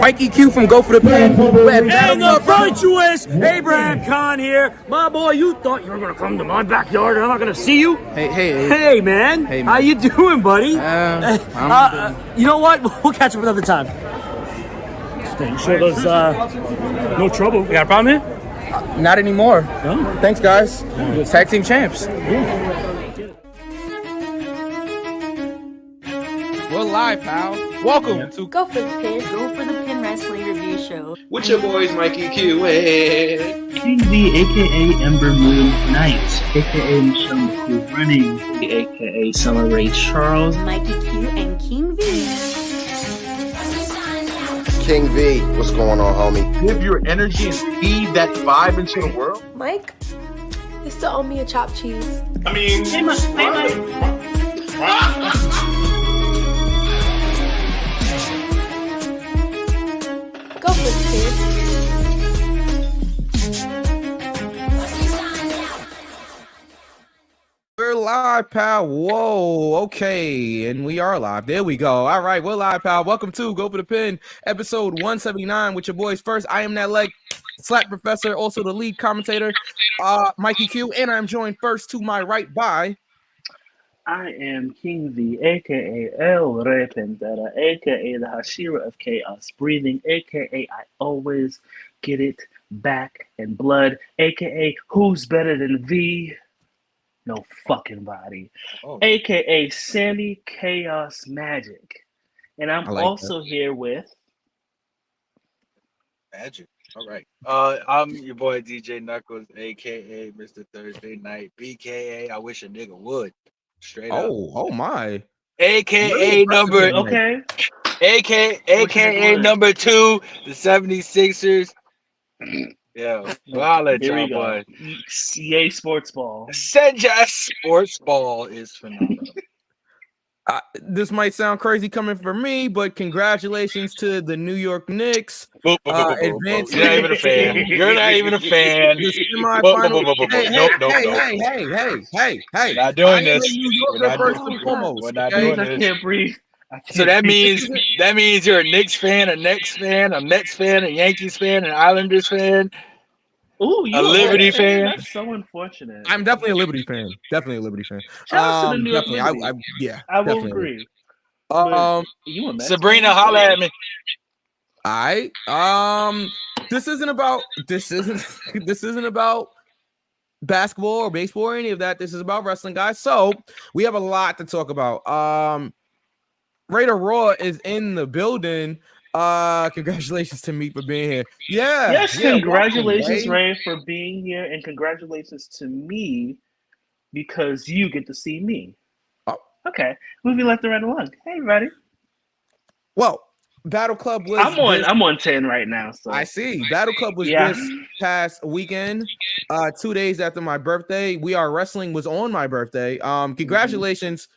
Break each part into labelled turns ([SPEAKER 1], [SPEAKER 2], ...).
[SPEAKER 1] Mikey Q from Go for the Pin.
[SPEAKER 2] And the virtuous Abraham Khan here. My boy, you thought you were going to come to my backyard and I'm not going to see you? Hey, man.
[SPEAKER 1] Hey, man.
[SPEAKER 2] How you doing, buddy? You know what? We'll catch up another time. Just making sure there's no trouble. You got a problem here?
[SPEAKER 1] Not anymore.
[SPEAKER 2] No.
[SPEAKER 1] Thanks, guys. Tag team champs. We're live, pal. Welcome to
[SPEAKER 3] Go for the Pin Wrestling Review Show.
[SPEAKER 4] With your boys, Mikey Q and
[SPEAKER 5] King V, aka Ember Moon Knight, aka Michelle McCool Running, aka Summer Rae Charles,
[SPEAKER 3] Mikey Q and King V.
[SPEAKER 6] King V, what's going on, homie?
[SPEAKER 7] Give your energy and feed that vibe into the world.
[SPEAKER 8] Mike, you still owe me a chopped cheese.
[SPEAKER 7] I mean,
[SPEAKER 5] Hey, Mike.
[SPEAKER 8] Go for the Pin.
[SPEAKER 1] We're live, pal. Whoa, okay. And we are live. There we go. All right, we're live, pal. Welcome to Go for the Pin, episode 179 with your boys. First, I am that leg slap professor, also the lead commentator, Mikey Q, and I'm joined first to my right by
[SPEAKER 5] I am King V, aka El Rey Pendera, aka the Hashira of Chaos Breathing, aka I always get it back in blood, aka who's better than V? No fucking body. AKA Sammy Chaos Magic. And I'm also here with
[SPEAKER 7] Magic. All right. I'm your boy DJ Knuckles, aka Mr. Thursday Night, BKA. I wish a nigga would. Straight up.
[SPEAKER 1] oh my.
[SPEAKER 7] AKA number
[SPEAKER 5] okay.
[SPEAKER 7] AKA number 2, the 76ers. Yeah. Well, let
[SPEAKER 5] Here we
[SPEAKER 7] y'all
[SPEAKER 5] go.
[SPEAKER 7] boy.
[SPEAKER 5] CA Sports Ball.
[SPEAKER 7] Senja Sports Ball is phenomenal.
[SPEAKER 1] This might sound crazy coming from me, but congratulations to the New York Knicks.
[SPEAKER 7] Boop, boop, boop, boop, boop.
[SPEAKER 1] Advancing-
[SPEAKER 7] You're not even a fan. You're not even a fan.
[SPEAKER 1] The
[SPEAKER 7] Boop,
[SPEAKER 1] semifinal-
[SPEAKER 7] boop, boop, boop, boop.
[SPEAKER 1] Hey,
[SPEAKER 7] Nope,
[SPEAKER 1] hey,
[SPEAKER 7] nope,
[SPEAKER 1] hey,
[SPEAKER 7] nope.
[SPEAKER 1] hey.
[SPEAKER 7] We're not doing
[SPEAKER 1] I am
[SPEAKER 7] this.
[SPEAKER 1] a New
[SPEAKER 7] We're
[SPEAKER 1] Yorker
[SPEAKER 7] not
[SPEAKER 1] first
[SPEAKER 7] doing
[SPEAKER 1] and foremost.
[SPEAKER 7] We're not
[SPEAKER 1] okay?
[SPEAKER 7] doing
[SPEAKER 5] I
[SPEAKER 7] this.
[SPEAKER 5] can't breathe.
[SPEAKER 7] So that means you're a Knicks fan, a Knicks fan, a Mets fan, a Yankees fan, an Islanders fan.
[SPEAKER 5] Ooh, you
[SPEAKER 7] A Liberty
[SPEAKER 5] Mets
[SPEAKER 7] fan?
[SPEAKER 5] That's so unfortunate.
[SPEAKER 1] I'm definitely a Liberty fan. Definitely a Liberty fan.
[SPEAKER 5] Shout out to the New York
[SPEAKER 1] Definitely.
[SPEAKER 5] Liberty.
[SPEAKER 1] Yeah.
[SPEAKER 5] I will
[SPEAKER 1] definitely.
[SPEAKER 5] agree. You a Mets
[SPEAKER 7] Sabrina,
[SPEAKER 5] fan?
[SPEAKER 7] holla at me.
[SPEAKER 1] This isn't about basketball or baseball or any of that. This is about wrestling, guys. So we have a lot to talk about. Raider Raw is in the building. Congratulations to me for being here.
[SPEAKER 5] Yes, congratulations,
[SPEAKER 1] welcome,
[SPEAKER 5] Ray, for being here, and congratulations to me because you get to see me.
[SPEAKER 1] Oh.
[SPEAKER 5] Okay, moving left and right along. Hey, everybody.
[SPEAKER 1] Well, Battle Club was.
[SPEAKER 5] I'm on 10 right now. So
[SPEAKER 1] I see. Battle Club was
[SPEAKER 5] Yeah.
[SPEAKER 1] this past weekend, 2 days after my birthday. We Are Wrestling was on my birthday. Congratulations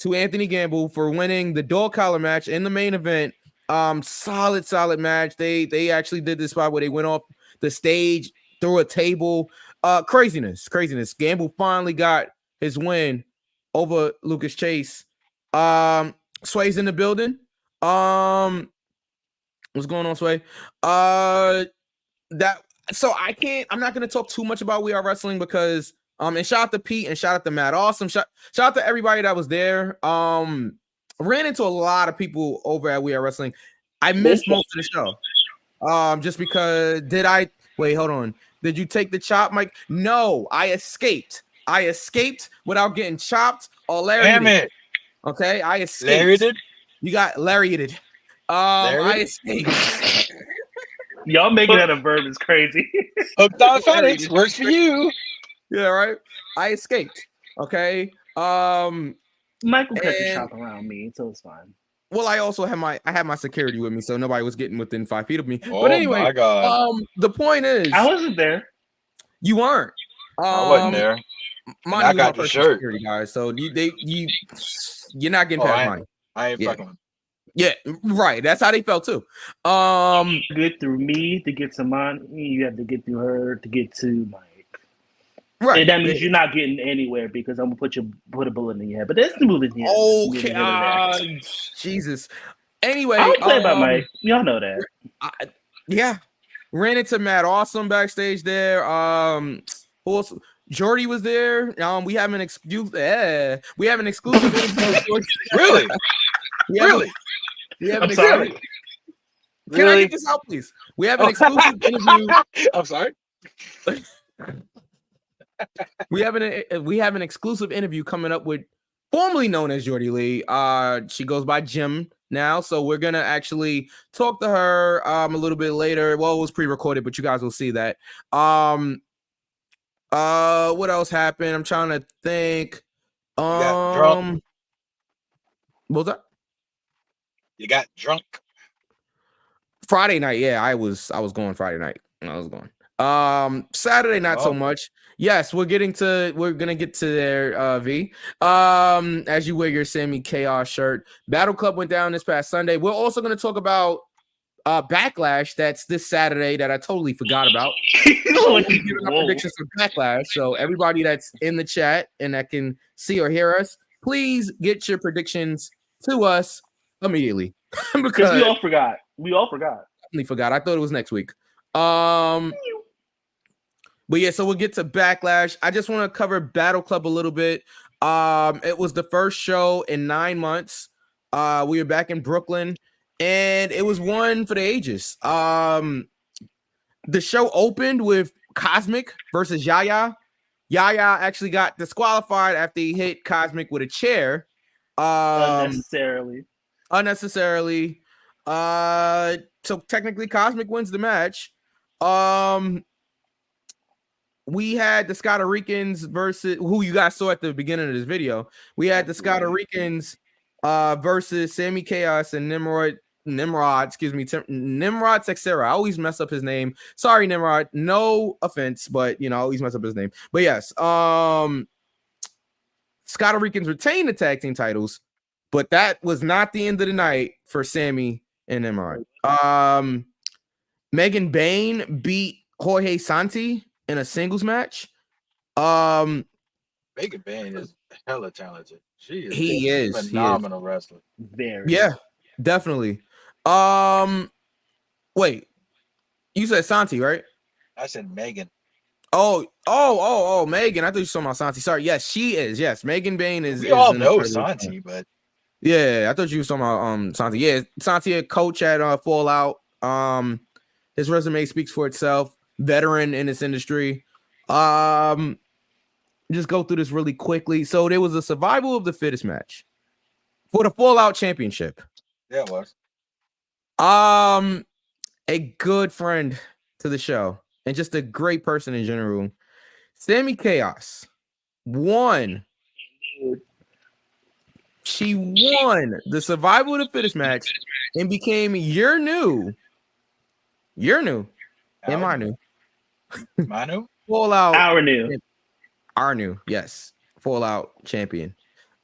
[SPEAKER 1] to Anthony Gamble for winning the dog collar match in the main event. Solid match. They actually did this spot where they went off the stage through a table. Craziness. Gamble finally got his win over Lucas Chase. Sway's in the building. What's going on, Sway? I'm not gonna talk too much about We Are Wrestling because and shout out to Pete and shout out to Matt Awesome. Shout out to everybody that was there. Ran into a lot of people over at We Are Wrestling. I missed most of the show. Just because wait, hold on. Did you take the chop, Mike? No, I escaped. Without getting chopped or lariated.
[SPEAKER 7] Damn it.
[SPEAKER 1] Okay, I escaped.
[SPEAKER 7] Lariated?
[SPEAKER 1] You got lariated. I escaped.
[SPEAKER 5] y'all making that a verb is crazy.
[SPEAKER 7] Hooked on phonics works for you.
[SPEAKER 1] Yeah, right. I escaped. Okay.
[SPEAKER 5] Michael kept the
[SPEAKER 1] And-
[SPEAKER 5] shop around me, so it's fine.
[SPEAKER 1] Well, I also had my security with me, so nobody was getting within 5 feet of me.
[SPEAKER 7] Oh
[SPEAKER 1] but anyway,
[SPEAKER 7] my God.
[SPEAKER 1] the point is,
[SPEAKER 5] I wasn't there.
[SPEAKER 1] you weren't.
[SPEAKER 7] I wasn't there.
[SPEAKER 1] Monty
[SPEAKER 7] I
[SPEAKER 1] was
[SPEAKER 7] got
[SPEAKER 1] my
[SPEAKER 7] the
[SPEAKER 1] personal
[SPEAKER 7] shirt.
[SPEAKER 1] security guys, so you're not getting past money.
[SPEAKER 7] I ain't fucking with
[SPEAKER 1] Yeah, right. That's how they felt too.
[SPEAKER 5] Get through me to get to Monty. You have to get through her to get to Mike.
[SPEAKER 1] Right.
[SPEAKER 5] And that means you're not getting anywhere because I'm gonna put a bullet in your head. But that's the movie.
[SPEAKER 1] Okay. Jesus. Anyway,
[SPEAKER 5] I don't play by Mike. Y'all know that.
[SPEAKER 1] Yeah, ran into Matt Awesome backstage there. Who else? Jordy was there. We have an exclusive. We have an exclusive interview.
[SPEAKER 7] Really?
[SPEAKER 1] Really? We have an exclusive. Can I get this out, please? We have an exclusive interview.
[SPEAKER 7] I'm sorry.
[SPEAKER 1] We have an exclusive interview coming up with formerly known as Jordy Lee. She goes by Jim now, so we're gonna actually talk to her a little bit later. Well, it was pre-recorded, but you guys will see that. What else happened? I'm trying to think.
[SPEAKER 7] Drunk.
[SPEAKER 1] What was that?
[SPEAKER 7] You got drunk.
[SPEAKER 1] Friday night, yeah, I was going Friday night. I was going. Saturday, not so much. Yes, we're gonna get to there, V. As you wear your Sammy Chaos shirt. Battle Club went down this past Sunday. We're also gonna talk about Backlash that's this Saturday that I totally forgot about. Predictions for Backlash. So everybody that's in the chat and that can see or hear us, please get your predictions to us immediately.
[SPEAKER 5] Because we all forgot.
[SPEAKER 1] Definitely forgot. I thought it was next week. But yeah, so we'll get to Backlash. I just want to cover Battle Club a little bit. It was the first show in 9 months. We were back in Brooklyn, and it was one for the ages. The show opened with Cosmic versus Yaya. Yaya actually got disqualified after he hit Cosmic with a chair. Unnecessarily. So technically Cosmic wins the match. We had the Scottaricans versus who you guys saw at the beginning of this video. We had the Scottaricans versus Sammy Chaos and Nimrod, Nimrod Texera. I always mess up his name. Sorry, Nimrod. No offense, but I always mess up his name. But yes, Scottaricans retained the tag team titles, but that was not the end of the night for Sammy and Nimrod. Megan Bain beat Jorge Santi in a singles match.
[SPEAKER 7] Megan Bain is hella talented. He is a phenomenal wrestler.
[SPEAKER 1] Yeah, definitely. Wait, you said Santi, right?
[SPEAKER 7] I said Megan.
[SPEAKER 1] Oh, Megan. I thought you were talking about Santi. Sorry. Yes, she is. Yes, Megan Bain is.
[SPEAKER 7] We all know Santi, but
[SPEAKER 1] yeah, I thought you were talking about Santi. Yeah, Santi, a coach at Fallout. His resume speaks for itself. Veteran in this industry. Just go through this really quickly. So there was a survival of the fittest match for the Fallout Championship.
[SPEAKER 7] Yeah, it was.
[SPEAKER 1] A good friend to the show and just a great person in general. Sammy Chaos won. She won the survival of the fittest match and became your new. And my new.
[SPEAKER 7] Manu?
[SPEAKER 1] Fallout.
[SPEAKER 5] Our new.
[SPEAKER 1] Yes. Fallout champion.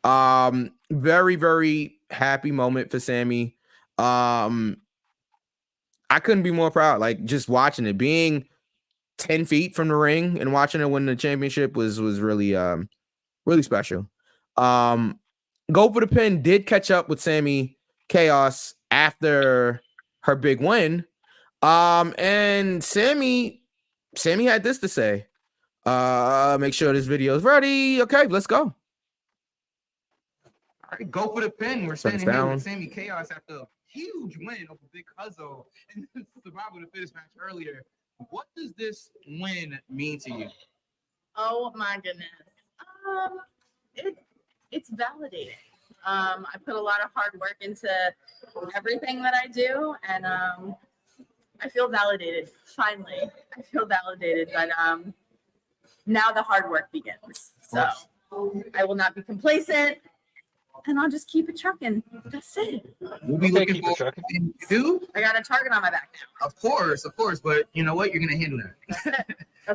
[SPEAKER 1] Very, very happy moment for Sammy. I couldn't be more proud. Like just watching it, being 10 feet from the ring and watching her win the championship was really really special. Go for the Pin did catch up with Sammy Chaos after her big win. And Sammy had this to say. Make sure this video is ready. Okay, let's go. All right, go for the pin. We're standing here with Sammy Chaos after a huge win over Big Huzzo in the survival of the fittest match earlier. What does this win mean to you?
[SPEAKER 9] Oh my goodness. It's validating. I put a lot of hard work into everything that I do, and I feel validated. Finally, I feel validated. But now the hard work begins. So I will not be complacent, and I'll just keep it trucking. That's it.
[SPEAKER 1] We'll be looking for trucking.
[SPEAKER 9] I got a target on my back now.
[SPEAKER 1] Of course. But you know what? You're gonna handle that.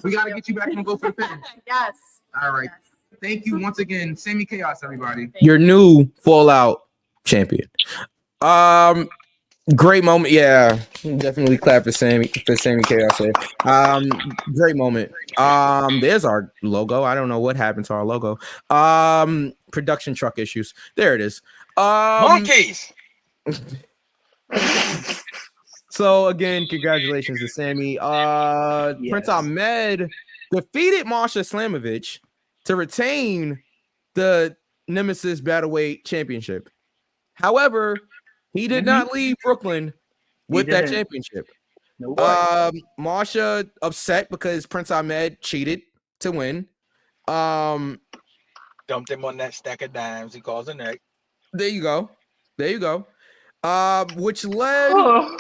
[SPEAKER 1] We gotta get you back and go for the pin.
[SPEAKER 9] Yes.
[SPEAKER 1] All right.
[SPEAKER 9] Yes.
[SPEAKER 1] Thank you once again, Sammy Chaos, everybody. Your new Fallout champion. Great moment. Yeah, definitely clap for Sammy Chaos. Great moment. There's our logo. I don't know what happened to our logo. Production truck issues. There it is.
[SPEAKER 7] Monkeys.
[SPEAKER 1] So again, congratulations to Sammy. Prince
[SPEAKER 5] Yes.
[SPEAKER 1] Ahmed defeated Marsha Slamovich to retain the Nemesis Battleweight Championship. However, he did not leave Brooklyn with that
[SPEAKER 5] didn't.
[SPEAKER 1] championship.
[SPEAKER 5] Nope.
[SPEAKER 1] Marsha upset because Prince Ahmed cheated to win.
[SPEAKER 7] Dumped him on that stack of dimes. He calls a neck.
[SPEAKER 1] There you go. Which led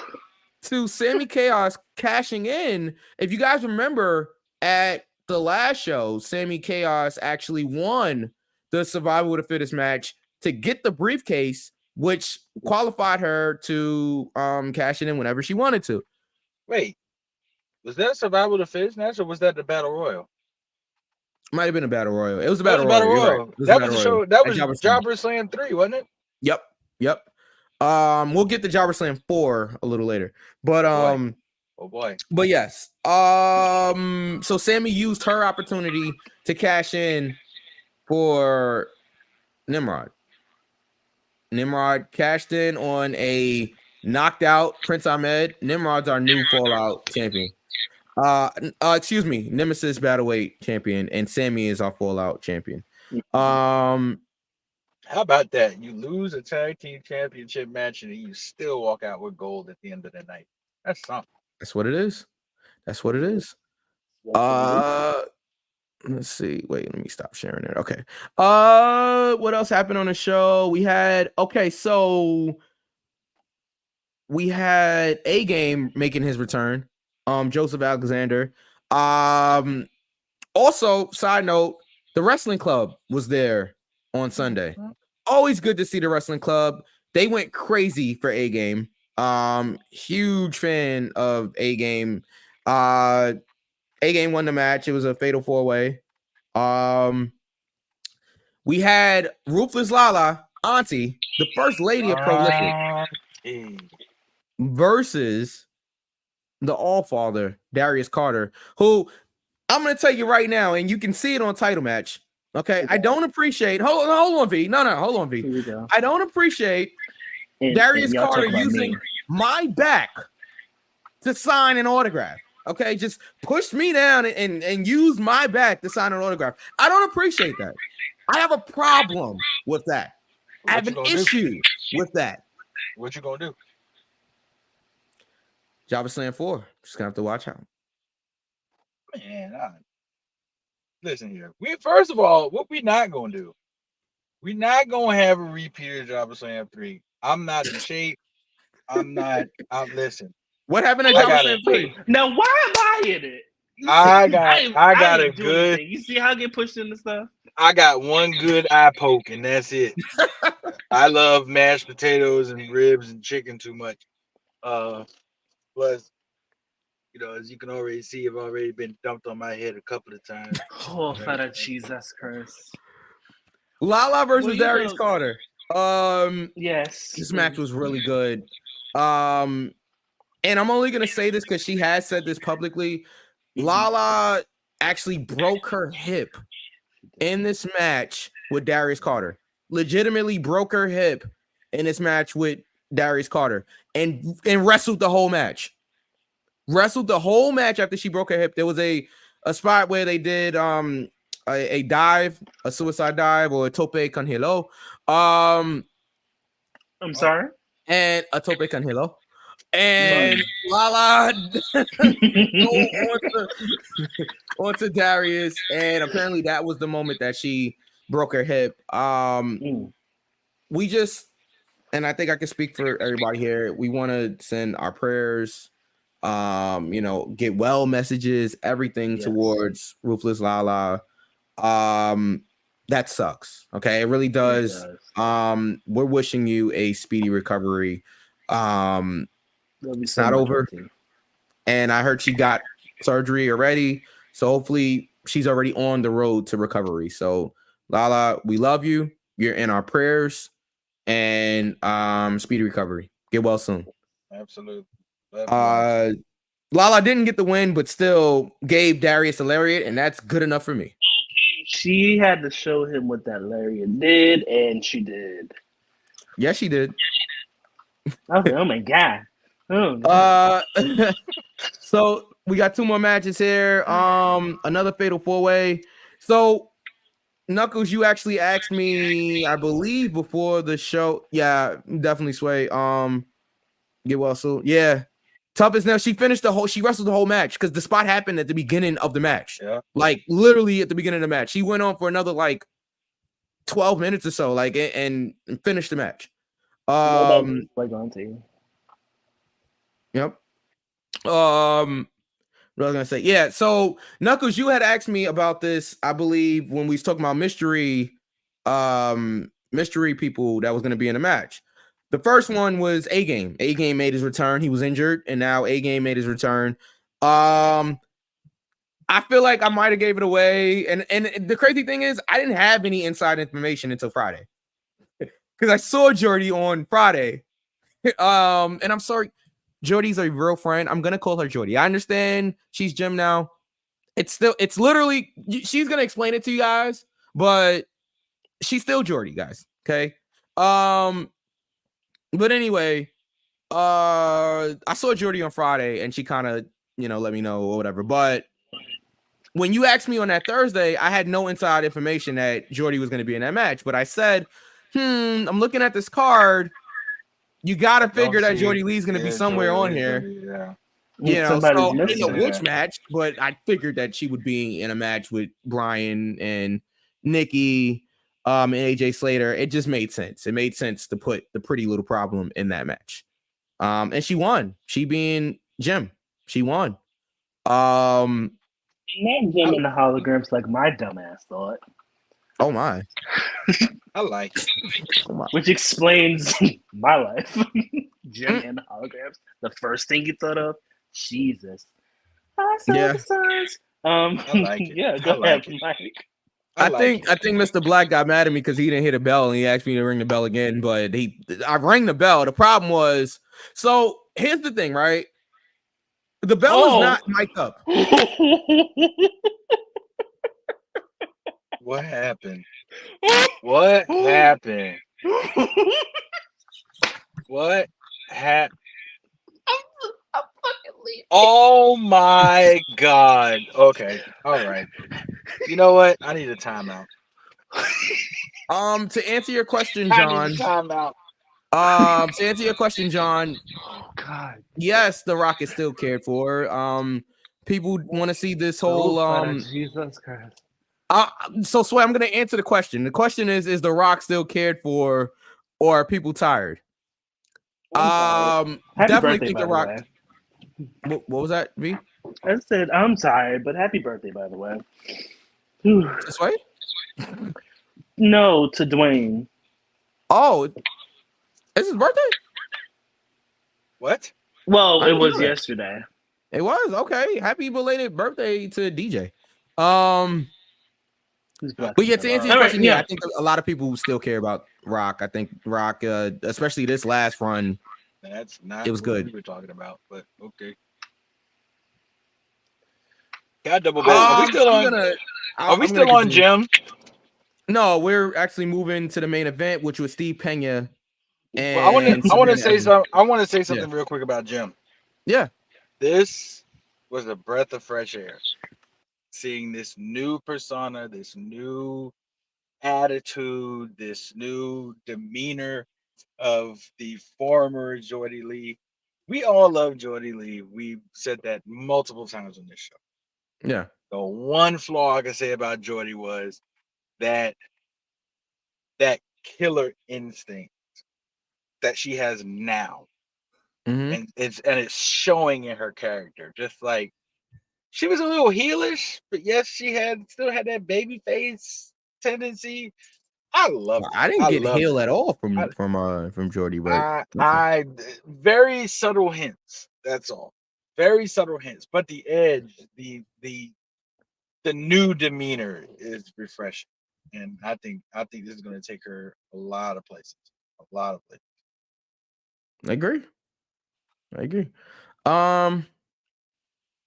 [SPEAKER 1] to Sammy Chaos cashing in. If you guys remember at the last show, Sammy Chaos actually won the Survival of the Fittest match to get the briefcase, which qualified her to cash it in whenever she wanted to.
[SPEAKER 7] Wait, was that a Survival of the Fittest match or was that the Battle Royal?
[SPEAKER 1] Might have been a Battle Royal. It was a
[SPEAKER 7] That was
[SPEAKER 1] Battle
[SPEAKER 7] a
[SPEAKER 1] Royal.
[SPEAKER 7] Battle
[SPEAKER 1] You're
[SPEAKER 7] Royal.
[SPEAKER 1] right. It was
[SPEAKER 7] That
[SPEAKER 1] a
[SPEAKER 7] was the
[SPEAKER 1] Battle
[SPEAKER 7] show.
[SPEAKER 1] Royal.
[SPEAKER 7] That
[SPEAKER 1] At
[SPEAKER 7] was
[SPEAKER 1] Jobber
[SPEAKER 7] Jobber Slam 3, wasn't it?
[SPEAKER 1] Yep. We'll get to Jobber Slam 4 a little later. But
[SPEAKER 7] Oh boy.
[SPEAKER 1] But yes. So Sammy used her opportunity to cash in for Nimrod. Nimrod cashed in on a knocked out Prince Ahmed. Nimrod's our new Fallout champion. Excuse me, Nemesis Battleweight champion, and Sammy is our Fallout champion.
[SPEAKER 7] How about that? You lose a tag team championship match and you still walk out with gold at the end of the night. That's something.
[SPEAKER 1] That's what it is. Let's see. Wait, let me stop sharing it. Okay. What else happened on the show? We had A Game making his return. Joseph Alexander. Also, side note, the wrestling club was there on Sunday. Always good to see the wrestling club. They went crazy for A Game. Huge fan of A Game. A Game won the match. It was a fatal 4-way. We had Ruthless Lala, Auntie, the first lady of Prolific, versus the Allfather, Darius Carter, who I'm going to tell you right now, and you can see it on Title Match. Okay. I don't appreciate. Hold on, V. No, hold on, V.
[SPEAKER 5] Here we go.
[SPEAKER 1] I don't appreciate Darius
[SPEAKER 5] y'all
[SPEAKER 1] Carter
[SPEAKER 5] talk about
[SPEAKER 1] using
[SPEAKER 5] me.
[SPEAKER 1] my back to sign an autograph. Okay, just push me down and use my back to sign an autograph. I don't appreciate that. I have a problem with that. I have an issue with that.
[SPEAKER 7] What you gonna do?
[SPEAKER 1] Jobber Slam 4. Just gonna have to watch out.
[SPEAKER 7] Man, listen here. First of all, what we not gonna do? We not gonna have a repeat of Jobber Slam 3. I'm not in shape. Listen.
[SPEAKER 1] What happened at Jobber Slam 3?
[SPEAKER 5] Now, why am I in it?
[SPEAKER 7] I got a good.
[SPEAKER 5] You see how I get pushed into stuff?
[SPEAKER 7] I got one good eye poke, and that's it. I love mashed potatoes and ribs and chicken too much. Plus, as you can already see, I've already been dumped on my head a couple of times.
[SPEAKER 5] Oh, feta Jesus Christ.
[SPEAKER 1] Lala versus Darius Carter.
[SPEAKER 5] Yes.
[SPEAKER 1] This match was really good. And I'm only gonna say this because she has said this publicly. Lala actually broke her hip in this match with Darius Carter. Legitimately broke her hip in this match with Darius Carter and wrestled the whole match. Wrestled the whole match after she broke her hip. There was a spot where they did a dive, a suicide dive, or a tope con hilo. I'm
[SPEAKER 5] sorry?
[SPEAKER 1] And a tope con hilo. And Lala onto Darius, and apparently that was the moment that she broke her hip. We just, and I think I can speak for everybody here, we want to send our prayers, get well messages, everything towards Ruthless Lala. That sucks. Okay, it really does. We're wishing you a speedy recovery. It's not over. And I heard she got surgery already. So hopefully she's already on the road to recovery. So Lala, we love you. You're in our prayers, and speedy recovery. Get well soon.
[SPEAKER 7] Absolutely.
[SPEAKER 1] Lala didn't get the win, but still gave Darius a lariat, and that's good enough for me.
[SPEAKER 5] She had to show him what that lariat did, and she did.
[SPEAKER 1] Yes, she did.
[SPEAKER 5] I was like, oh my God. Oh, no.
[SPEAKER 1] So we got 2 more matches here. Another fatal 4-way. So Knuckles, you actually asked me, I believe, before the show. Yeah, definitely Sway. Get well soon. Yeah. Toughest now. She wrestled the whole match because the spot happened at the beginning of the match.
[SPEAKER 7] Yeah.
[SPEAKER 1] Like literally at the beginning of the match. She went on for another like 12 minutes or so, like and finished the match.
[SPEAKER 5] Like on to you.
[SPEAKER 1] Yep. What I was gonna say, yeah. So Knuckles, you had asked me about this, I believe, when we was talking about mystery people that was gonna be in the match. The first one was A Game. A Game made his return. He was injured, and now A Game made his return. I feel like I might have gave it away, and the crazy thing is, I didn't have any inside information until Friday because I saw Jordy on Friday. And I'm sorry. Jordy's a real friend. I'm gonna call her Jordy. I understand she's Jim now. It's literally, she's gonna explain it to you guys, but she's still Jordy, guys. Okay. But anyway, I saw Jordy on Friday, and she kind of, let me know or whatever. But when you asked me on that Thursday, I had no inside information that Jordy was gonna be in that match. But I said, I'm looking at this card. You gotta figure that Jordy Lee's gonna be somewhere on here. So I didn't know which match, but I figured that she would be in a match with Brian and Nikki, and AJ Slater. It just made sense. It made sense to put the Pretty Little Problem in that match. And she won. She being Jim, she won.
[SPEAKER 5] Not Jim in the holograms like my dumbass thought.
[SPEAKER 1] Oh my.
[SPEAKER 7] I like it.
[SPEAKER 5] Which explains my life. Jim and the holograms. The first thing you thought of, Jesus. I saw the signs.
[SPEAKER 7] I like it.
[SPEAKER 5] Yeah, go ahead, Mike.
[SPEAKER 1] I think Mr. Black got mad at me because he didn't hit a bell, and he asked me to ring the bell again. But I rang the bell. The problem was, so here's the thing, right? The bell is not mic'd up.
[SPEAKER 7] What happened? What happened? What happened?
[SPEAKER 9] I'm fucking leaving.
[SPEAKER 7] Oh my God. Okay. All right. You know what? I need a timeout.
[SPEAKER 1] To answer your question, John. To answer your question, John.
[SPEAKER 5] Oh God.
[SPEAKER 1] Yes, The Rock is still cared for. People want to see this whole
[SPEAKER 5] Jesus Christ.
[SPEAKER 1] So Sway, I'm gonna answer the question. The question is The Rock still cared for, or are people tired? Definitely think The Rock. What was that, V?
[SPEAKER 5] I said I'm tired, but happy birthday, by the way.
[SPEAKER 1] This way?
[SPEAKER 5] No, to Dwayne.
[SPEAKER 1] Oh, it's his birthday?
[SPEAKER 7] What?
[SPEAKER 5] Well, it was yesterday.
[SPEAKER 1] It was okay. Happy belated birthday to DJ. But yeah, to answer your question, I think a lot of people still care about Rock. I think Rock, especially this last run,
[SPEAKER 7] that's not
[SPEAKER 1] it was
[SPEAKER 7] what
[SPEAKER 1] good.
[SPEAKER 7] we were talking about, but okay. Got double back. Are we still on Jim?
[SPEAKER 1] No, we're actually moving to the main event, which was Steve Pena. And
[SPEAKER 7] I want to say something. I want to say something real quick about Jim.
[SPEAKER 1] Yeah,
[SPEAKER 7] this was a breath of fresh air. Seeing this new persona, this new attitude, this new demeanor of the former Jordy Lee. We all love Jordy Lee. We said that multiple times on this show.
[SPEAKER 1] Yeah.
[SPEAKER 7] The one flaw I can say about Jordy was that killer instinct that she has now.
[SPEAKER 1] Mm-hmm.
[SPEAKER 7] And it's showing in her character. Just like she was a little heelish, but yes, she still had that baby face tendency. I love it.
[SPEAKER 1] I didn't get heel at all from Jordy, but
[SPEAKER 7] I very subtle hints. That's all. Very subtle hints. But the edge, the new demeanor is refreshing. And I think this is going to take her a lot of places. A lot of places.
[SPEAKER 1] I agree.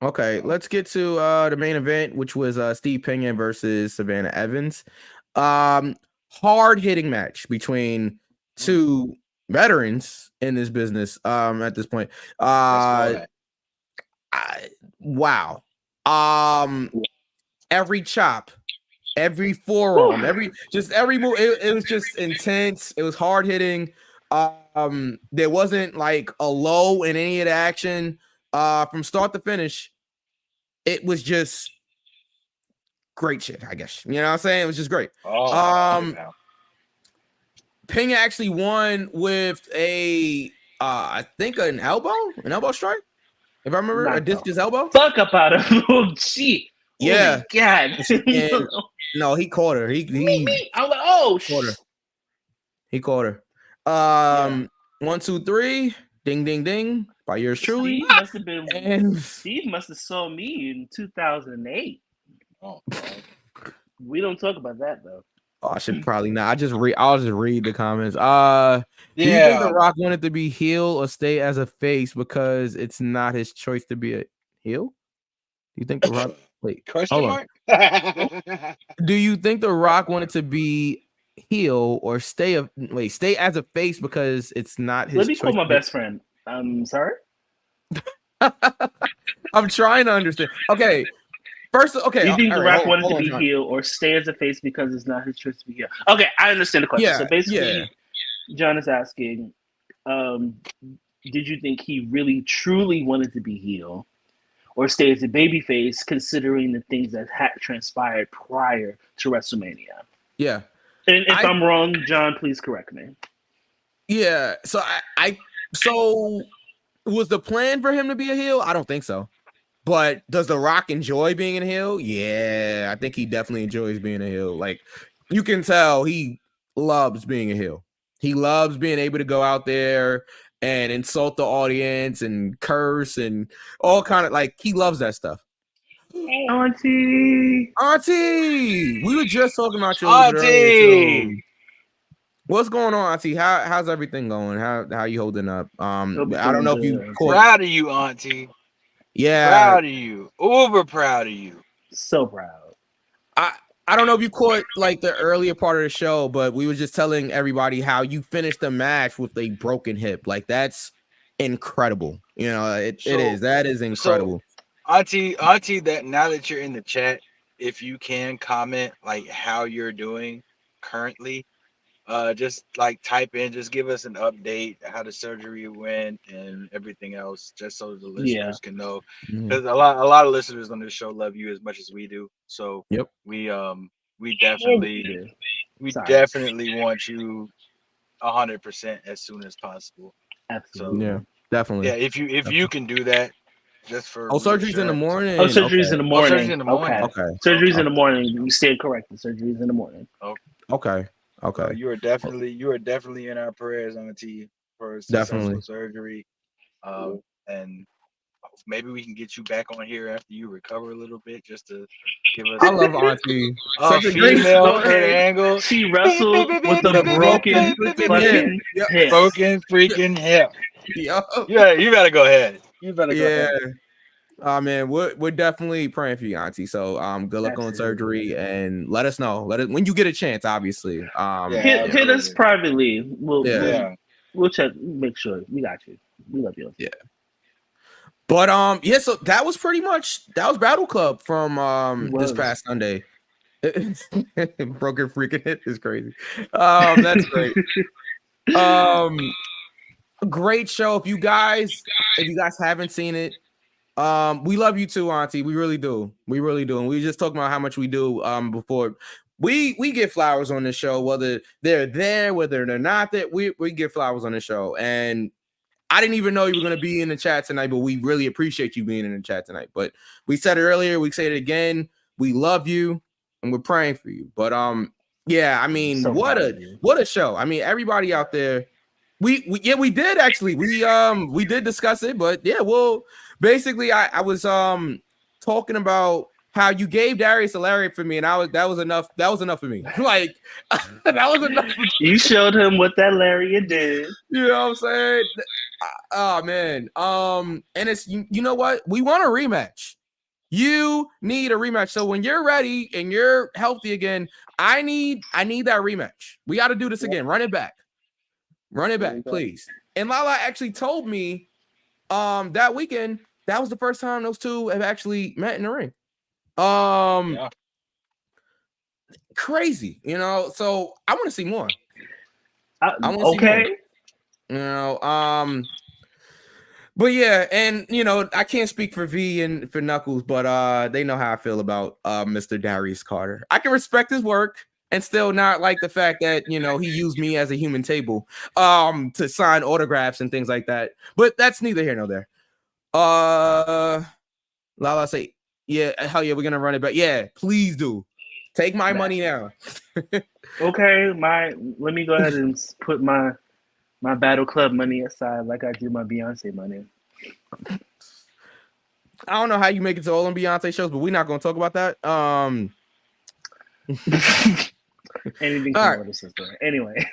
[SPEAKER 1] Okay, let's get to the main event, which was Steve Pena versus Savannah Evans. Hard hitting match between two veterans in this business at this point. Wow. Every chop, every forearm, every move, it was just intense. It was hard hitting. There wasn't like a low in any of the action from start to finish. It was just great shit, I guess. You know what I'm saying? It was just great. Pena actually won with a I think an elbow strike, if I remember, a discus elbow.
[SPEAKER 5] Fuck up out of him. Shit.
[SPEAKER 1] Yeah.
[SPEAKER 5] Oh God.
[SPEAKER 1] And, no, he caught her. He
[SPEAKER 5] I was like, oh,
[SPEAKER 1] caught her. He caught her. 1, 2, 3. Ding, ding, ding. By yours truly.
[SPEAKER 5] Steve must have saw me in 2008.
[SPEAKER 7] Oh,
[SPEAKER 5] we don't talk about that though.
[SPEAKER 1] Oh, I should probably not. I'll just read the comments. Do you think The Rock wanted to be heel or stay as a face because it's not his choice to be a heel? Do you think The Rock? Wait,
[SPEAKER 7] question mark?
[SPEAKER 1] Do you think The Rock wanted to be heel or stay as a face because it's not his?
[SPEAKER 5] Let me
[SPEAKER 1] choice
[SPEAKER 5] call my best friend. I'm sorry.
[SPEAKER 1] I'm trying to understand. Okay. First, okay.
[SPEAKER 5] Do you think The Rock wanted to be
[SPEAKER 1] John.
[SPEAKER 5] heel or stay as a face because it's not his choice to be heel? Okay, I understand the question.
[SPEAKER 1] Yeah,
[SPEAKER 5] so basically, John is asking, did you think he really truly wanted to be heel or stay as a babyface considering the things that had transpired prior to WrestleMania?
[SPEAKER 1] Yeah.
[SPEAKER 5] And if I'm wrong, John, please correct me.
[SPEAKER 1] Yeah. So so was the plan for him to be a heel? I don't think so. But does The Rock enjoy being a heel? Yeah, I think he definitely enjoys being a heel. Like, you can tell he loves being a heel. He loves being able to go out there and insult the audience and curse and all kind of, like, he loves that stuff.
[SPEAKER 5] Auntie,
[SPEAKER 1] we were just talking about you.
[SPEAKER 7] Auntie,
[SPEAKER 1] what's going on, Auntie? How's everything going? How you holding up? I don't know if you
[SPEAKER 7] proud of you, Auntie.
[SPEAKER 1] Yeah,
[SPEAKER 7] proud of you, uber proud of you,
[SPEAKER 5] so proud.
[SPEAKER 1] I don't know if you caught like the earlier part of the show, but we were just telling everybody how you finished the match with a broken hip. Like, that's incredible. You know, it is. That is incredible.
[SPEAKER 7] So, Auntie, that now that you're in the chat, if you can comment like how you're doing currently, just like type in, just give us an update how the surgery went and everything else, just so the listeners can know. Because a lot of listeners on this show love you as much as we do. So we definitely want you 100% as soon as possible.
[SPEAKER 5] Absolutely.
[SPEAKER 1] So, definitely.
[SPEAKER 7] Yeah, if you can do that, just for
[SPEAKER 1] surgery's in the morning.
[SPEAKER 5] Surgery's in the morning.
[SPEAKER 7] Surgery's in the morning.
[SPEAKER 5] Okay. Surgery's in the morning. We stand corrected. Surgery's in the morning.
[SPEAKER 1] Okay.
[SPEAKER 7] You are definitely in our prayers, Auntie, for successful surgery. And maybe we can get you back on here after you recover a little bit, just to give us.
[SPEAKER 1] I love Auntie.
[SPEAKER 7] Such a female angle.
[SPEAKER 5] She wrestled with a broken fucking hip.
[SPEAKER 7] Broken freaking hip.
[SPEAKER 1] Yeah,
[SPEAKER 7] you better go ahead. You better go ahead.
[SPEAKER 1] Man, we're definitely praying for you, Auntie. So good luck on surgery, and let us know. When you get a chance, obviously.
[SPEAKER 5] Hit us privately. We'll check, make sure we got you. We love you.
[SPEAKER 1] Yeah. But so that was Battle Club from this past Sunday. Broken freaking hit is crazy. That's great. Great show. If you guys haven't seen it, we love you too, Auntie. We really do. And we were just talking about how much we do before. We get flowers on this show, whether they're there, whether they're not there. We get flowers on the show. And I didn't even know you were going to be in the chat tonight, but we really appreciate you being in the chat tonight. But we said it earlier, we say it again. We love you and we're praying for you. But I mean, what a show. I mean, everybody out there. We did actually. We did discuss it, but well, basically I was talking about how you gave Darius a lariat for me, and that was enough. That was enough for me. Like that was enough.
[SPEAKER 5] You showed him what that lariat did.
[SPEAKER 1] You know what I'm saying? Oh man. And it's you know what? We want a rematch. You need a rematch. So when you're ready and you're healthy again, I need that rematch. We got to do this again. Run it back. Run it
[SPEAKER 5] There you
[SPEAKER 1] back,
[SPEAKER 5] go.
[SPEAKER 1] please. And Lala actually told me that weekend that was the first time those two have actually met in the ring.
[SPEAKER 7] Yeah.
[SPEAKER 1] Crazy, you know. So I want to see more. I want to see
[SPEAKER 5] Okay.
[SPEAKER 1] more. You know, but yeah, and you know, I can't speak for V and for Knuckles, but they know how I feel about Mr. Darius Carter. I can respect his work and still not like the fact that, you know, he used me as a human table to sign autographs and things like that. But that's neither here nor there. Lala say, yeah, hell yeah, we're gonna run it back. Yeah, please do. Take my money now.
[SPEAKER 5] Okay, let me go ahead and put my Battle Club money aside like I do my Beyonce money.
[SPEAKER 1] I don't know how you make it to all them Beyonce shows, but we're not gonna talk about that.
[SPEAKER 5] Anything
[SPEAKER 1] All
[SPEAKER 5] from
[SPEAKER 1] right.
[SPEAKER 5] Murder Sister. Anyway.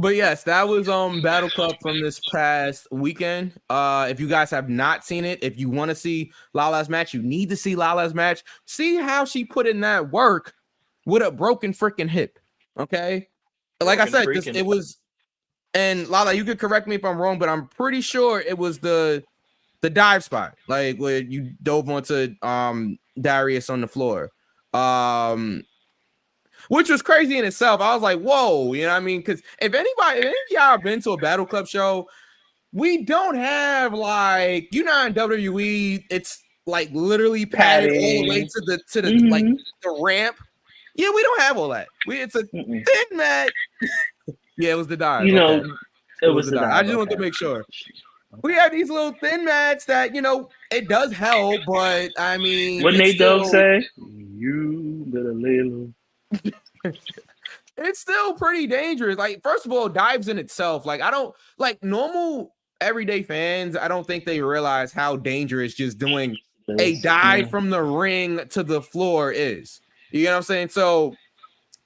[SPEAKER 1] But yes, that was Battle Club from this past weekend. If you guys have not seen it, if you want to see Lala's match, you need to see Lala's match. See how she put in that work with a broken freaking hip. Okay, like I said, it was. And Lala, you could correct me if I'm wrong, but I'm pretty sure it was the dive spot, like where you dove onto Darius on the floor. Which was crazy in itself. I was like, whoa, you know what I mean? Because if any of y'all have been to a Battle Club show, we don't have like, you know, in WWE, it's like literally padded all the way to the like the ramp. Yeah, we don't have all that. It's a thin mat. Yeah, it was the dive.
[SPEAKER 5] You know, it was the dive.
[SPEAKER 1] I just wanted to make sure. We have these little thin mats that, you know, it does help, but I mean,
[SPEAKER 5] what Nate Dogg say? You better lay low.
[SPEAKER 1] It's still pretty dangerous. Like, first of all, dives in itself, like, I don't like normal everyday fans. I don't think they realize how dangerous just doing a dive from the ring to the floor is. You know what I'm saying? So,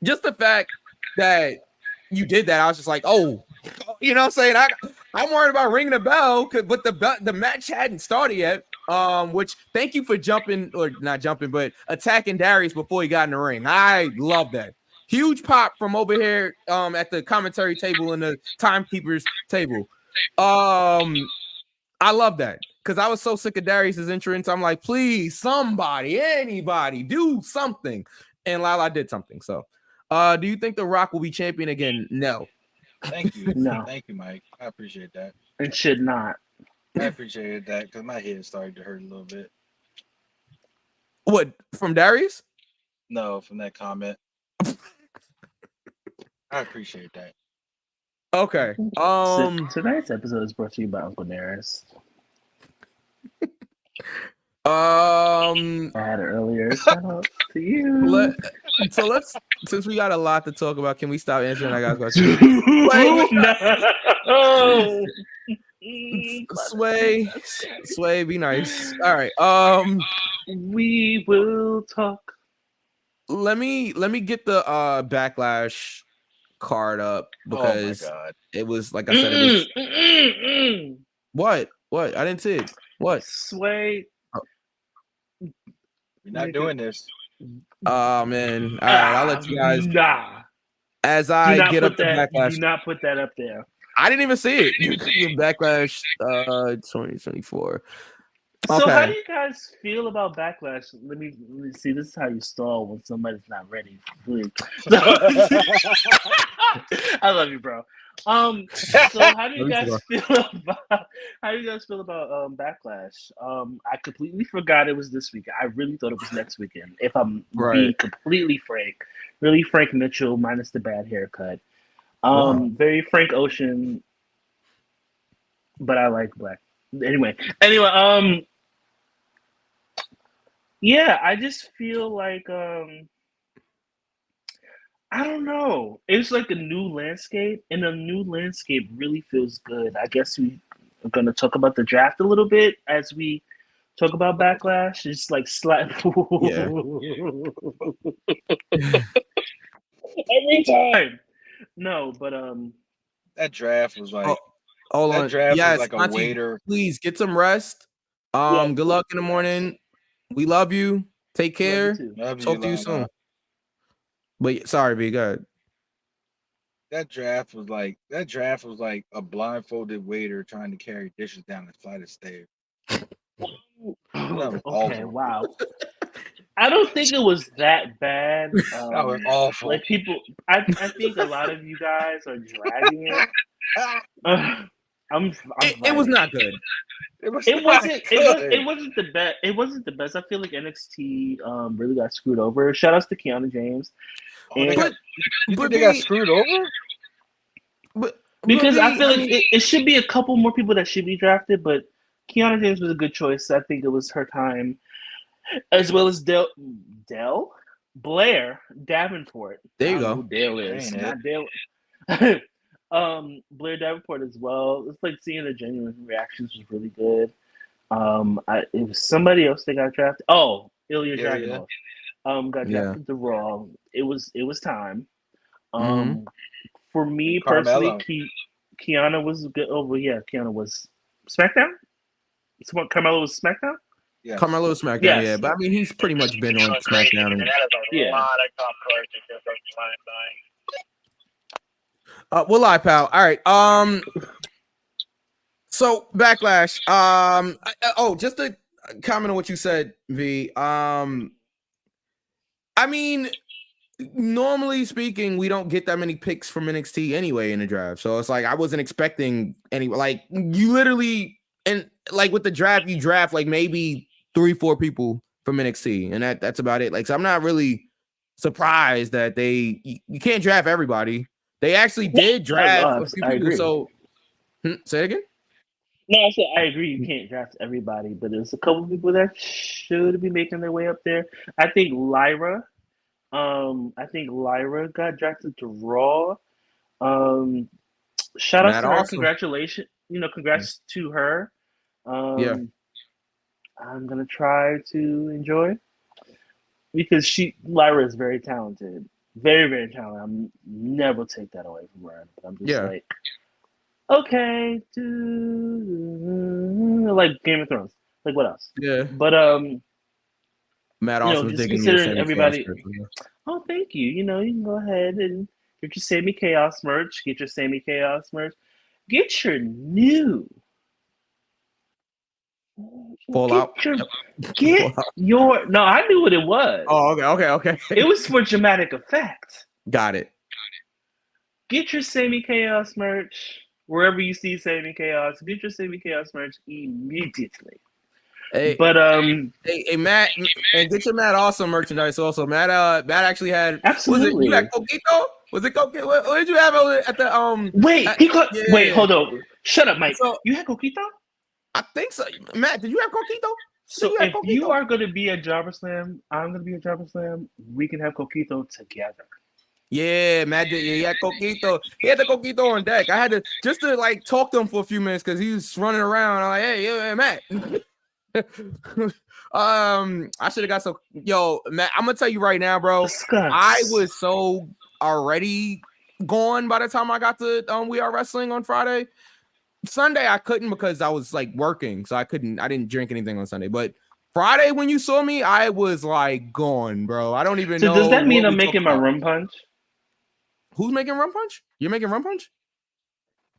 [SPEAKER 1] just the fact that you did that, I was just like, oh, you know what I'm saying? I'm worried about ringing a bell, but the match hadn't started yet. Which thank you for but attacking Darius before he got in the ring. I love that. Huge pop from over here at the commentary table and the timekeepers table. I love that because I was so sick of Darius's entrance. I'm like, please, somebody, anybody, do something. And Lala did something. So, do you think The Rock will be champion again? No.
[SPEAKER 7] Thank you.
[SPEAKER 5] No.
[SPEAKER 7] Thank you, Mike. I appreciate that.
[SPEAKER 5] It should not.
[SPEAKER 7] I appreciated that because my head started to hurt a little bit.
[SPEAKER 1] What, from Darius?
[SPEAKER 7] No, from that comment. I appreciate that.
[SPEAKER 1] Okay.
[SPEAKER 5] Tonight's episode is brought to you by Uncle Nearest. I had it earlier. Shout out to you.
[SPEAKER 1] Since we got a lot to talk about, can we stop answering that guy's question?
[SPEAKER 5] No.
[SPEAKER 1] Sway, be nice. All right.
[SPEAKER 5] We will talk.
[SPEAKER 1] Let me get the Backlash card up because it was like I said. It was what? I didn't see it. What?
[SPEAKER 5] Sway.
[SPEAKER 7] We're not doing this.
[SPEAKER 1] Oh man! All right, I'll let you guys.
[SPEAKER 5] Nah.
[SPEAKER 1] As I get up to Backlash,
[SPEAKER 5] do not put that up there.
[SPEAKER 1] I didn't even see it. Backlash 2024.
[SPEAKER 5] So how do you guys feel about Backlash? Let me see. This is how you stall when somebody's not ready. I love you, bro. So how do you guys feel about Backlash? I completely forgot it was this weekend. I really thought it was next weekend. If I'm being completely frank, really Frank Mitchell minus the bad haircut. Very Frank Ocean, but I like black. Anyway, yeah, I just feel like I don't know. It's like a new landscape, and a new landscape really feels good. I guess we are going to talk about the draft a little bit as we talk about Backlash. It's like every time. No, but
[SPEAKER 7] that draft was like
[SPEAKER 1] hold on.
[SPEAKER 7] Draft
[SPEAKER 1] yes,
[SPEAKER 7] was like
[SPEAKER 1] Auntie,
[SPEAKER 7] a waiter.
[SPEAKER 1] Please get some rest. Good luck in the morning. We love you. Take care.
[SPEAKER 7] Love
[SPEAKER 1] Talk to you soon. But sorry, B, go ahead.
[SPEAKER 7] That draft was like a blindfolded waiter trying to carry dishes down a flight of stairs. That was
[SPEAKER 5] Okay,
[SPEAKER 7] awful.
[SPEAKER 5] wow. I don't think it was that bad.
[SPEAKER 7] That was awful.
[SPEAKER 5] Like people, I think a lot of you guys are dragging it.
[SPEAKER 1] It was not good.
[SPEAKER 5] It wasn't the best. It wasn't the best. I feel like NXT really got screwed over. Shout outs to Kiana James.
[SPEAKER 7] You think they got screwed over?
[SPEAKER 5] Because I feel like it should be a couple more people that should be drafted, but Kiana James was a good choice. I think it was her time, as well as Blair Davenport.
[SPEAKER 1] There you go.
[SPEAKER 5] Who Dale is, not Dale. Blair Davenport as well. It's like seeing the genuine reactions was really good. It was somebody else that got drafted. Oh, Ilya Dragunov. Got drafted to Raw. It was time. For me personally, Kiana was good. Oh, yeah, Kiana was SmackDown. Carmelo was SmackDown.
[SPEAKER 7] Yeah,
[SPEAKER 1] Carmelo was SmackDown.
[SPEAKER 5] Yes.
[SPEAKER 1] Yeah, but I mean, he's pretty much been on SmackDown.
[SPEAKER 5] Yeah.
[SPEAKER 1] We'll lie, pal. All right. So Backlash. Just to comment on what you said, V. I mean, normally speaking, we don't get that many picks from NXT anyway in the draft. So it's like I wasn't expecting any. Like you literally, and like with the draft, you draft like maybe 3-4 people from NXT, and that's about it. Like, so I'm not really surprised that you can't draft everybody. They actually did draft a few people. So say it again.
[SPEAKER 5] No, I said I agree. You can't draft everybody, but there's a couple people that should be making their way up there. I think Lyra got drafted to Raw. Shout out to her. Congratulations. Congrats to her. I'm gonna try to enjoy because Lyra is very talented. Very, very talented. I'm never take that away from her. I'm just like, okay, like Game of Thrones. Like what else?
[SPEAKER 1] Yeah.
[SPEAKER 5] But
[SPEAKER 1] Matt also was
[SPEAKER 5] just
[SPEAKER 1] digging
[SPEAKER 5] considering everybody. Oh, thank you. You can go ahead and get your Sammy Chaos merch. Get your Sammy Chaos merch. Get your new.
[SPEAKER 1] Fallout.
[SPEAKER 5] No, I knew what it was.
[SPEAKER 1] Oh, okay.
[SPEAKER 5] It was for dramatic effect.
[SPEAKER 1] Got it.
[SPEAKER 5] Get your Sammy Chaos merch wherever you see Sammy Chaos. Get your Sammy Chaos merch immediately.
[SPEAKER 1] Hey,
[SPEAKER 5] but
[SPEAKER 1] hey, Matt, and get your Matt Awesome merchandise also. Matt actually had.
[SPEAKER 5] Absolutely.
[SPEAKER 1] You had Coquito? Was it Coquito? What did you have at the
[SPEAKER 5] Wait, wait, hold on. Shut up, Mike. So, you had Coquito?
[SPEAKER 1] I think so. Matt, did you have Coquito?
[SPEAKER 5] So if you are going to be a Jobber Slam, I'm going to be a Jobber Slam. We can have Coquito together.
[SPEAKER 1] Yeah, Matt did. He had Coquito. He had the Coquito on deck. I had to just like talk to him for a few minutes because he was running around. I'm like, hey, Matt. I should have got some. Yo, Matt, I'm gonna tell you right now, bro. I was so already gone by the time I got to We Are Wrestling on Friday. Sunday I couldn't because I was like working, so I didn't drink anything on Sunday. But Friday when you saw me, I was like gone, bro. I don't even know.
[SPEAKER 5] So does that mean I'm making my rum punch?
[SPEAKER 1] Who's making rum punch? You're making rum punch?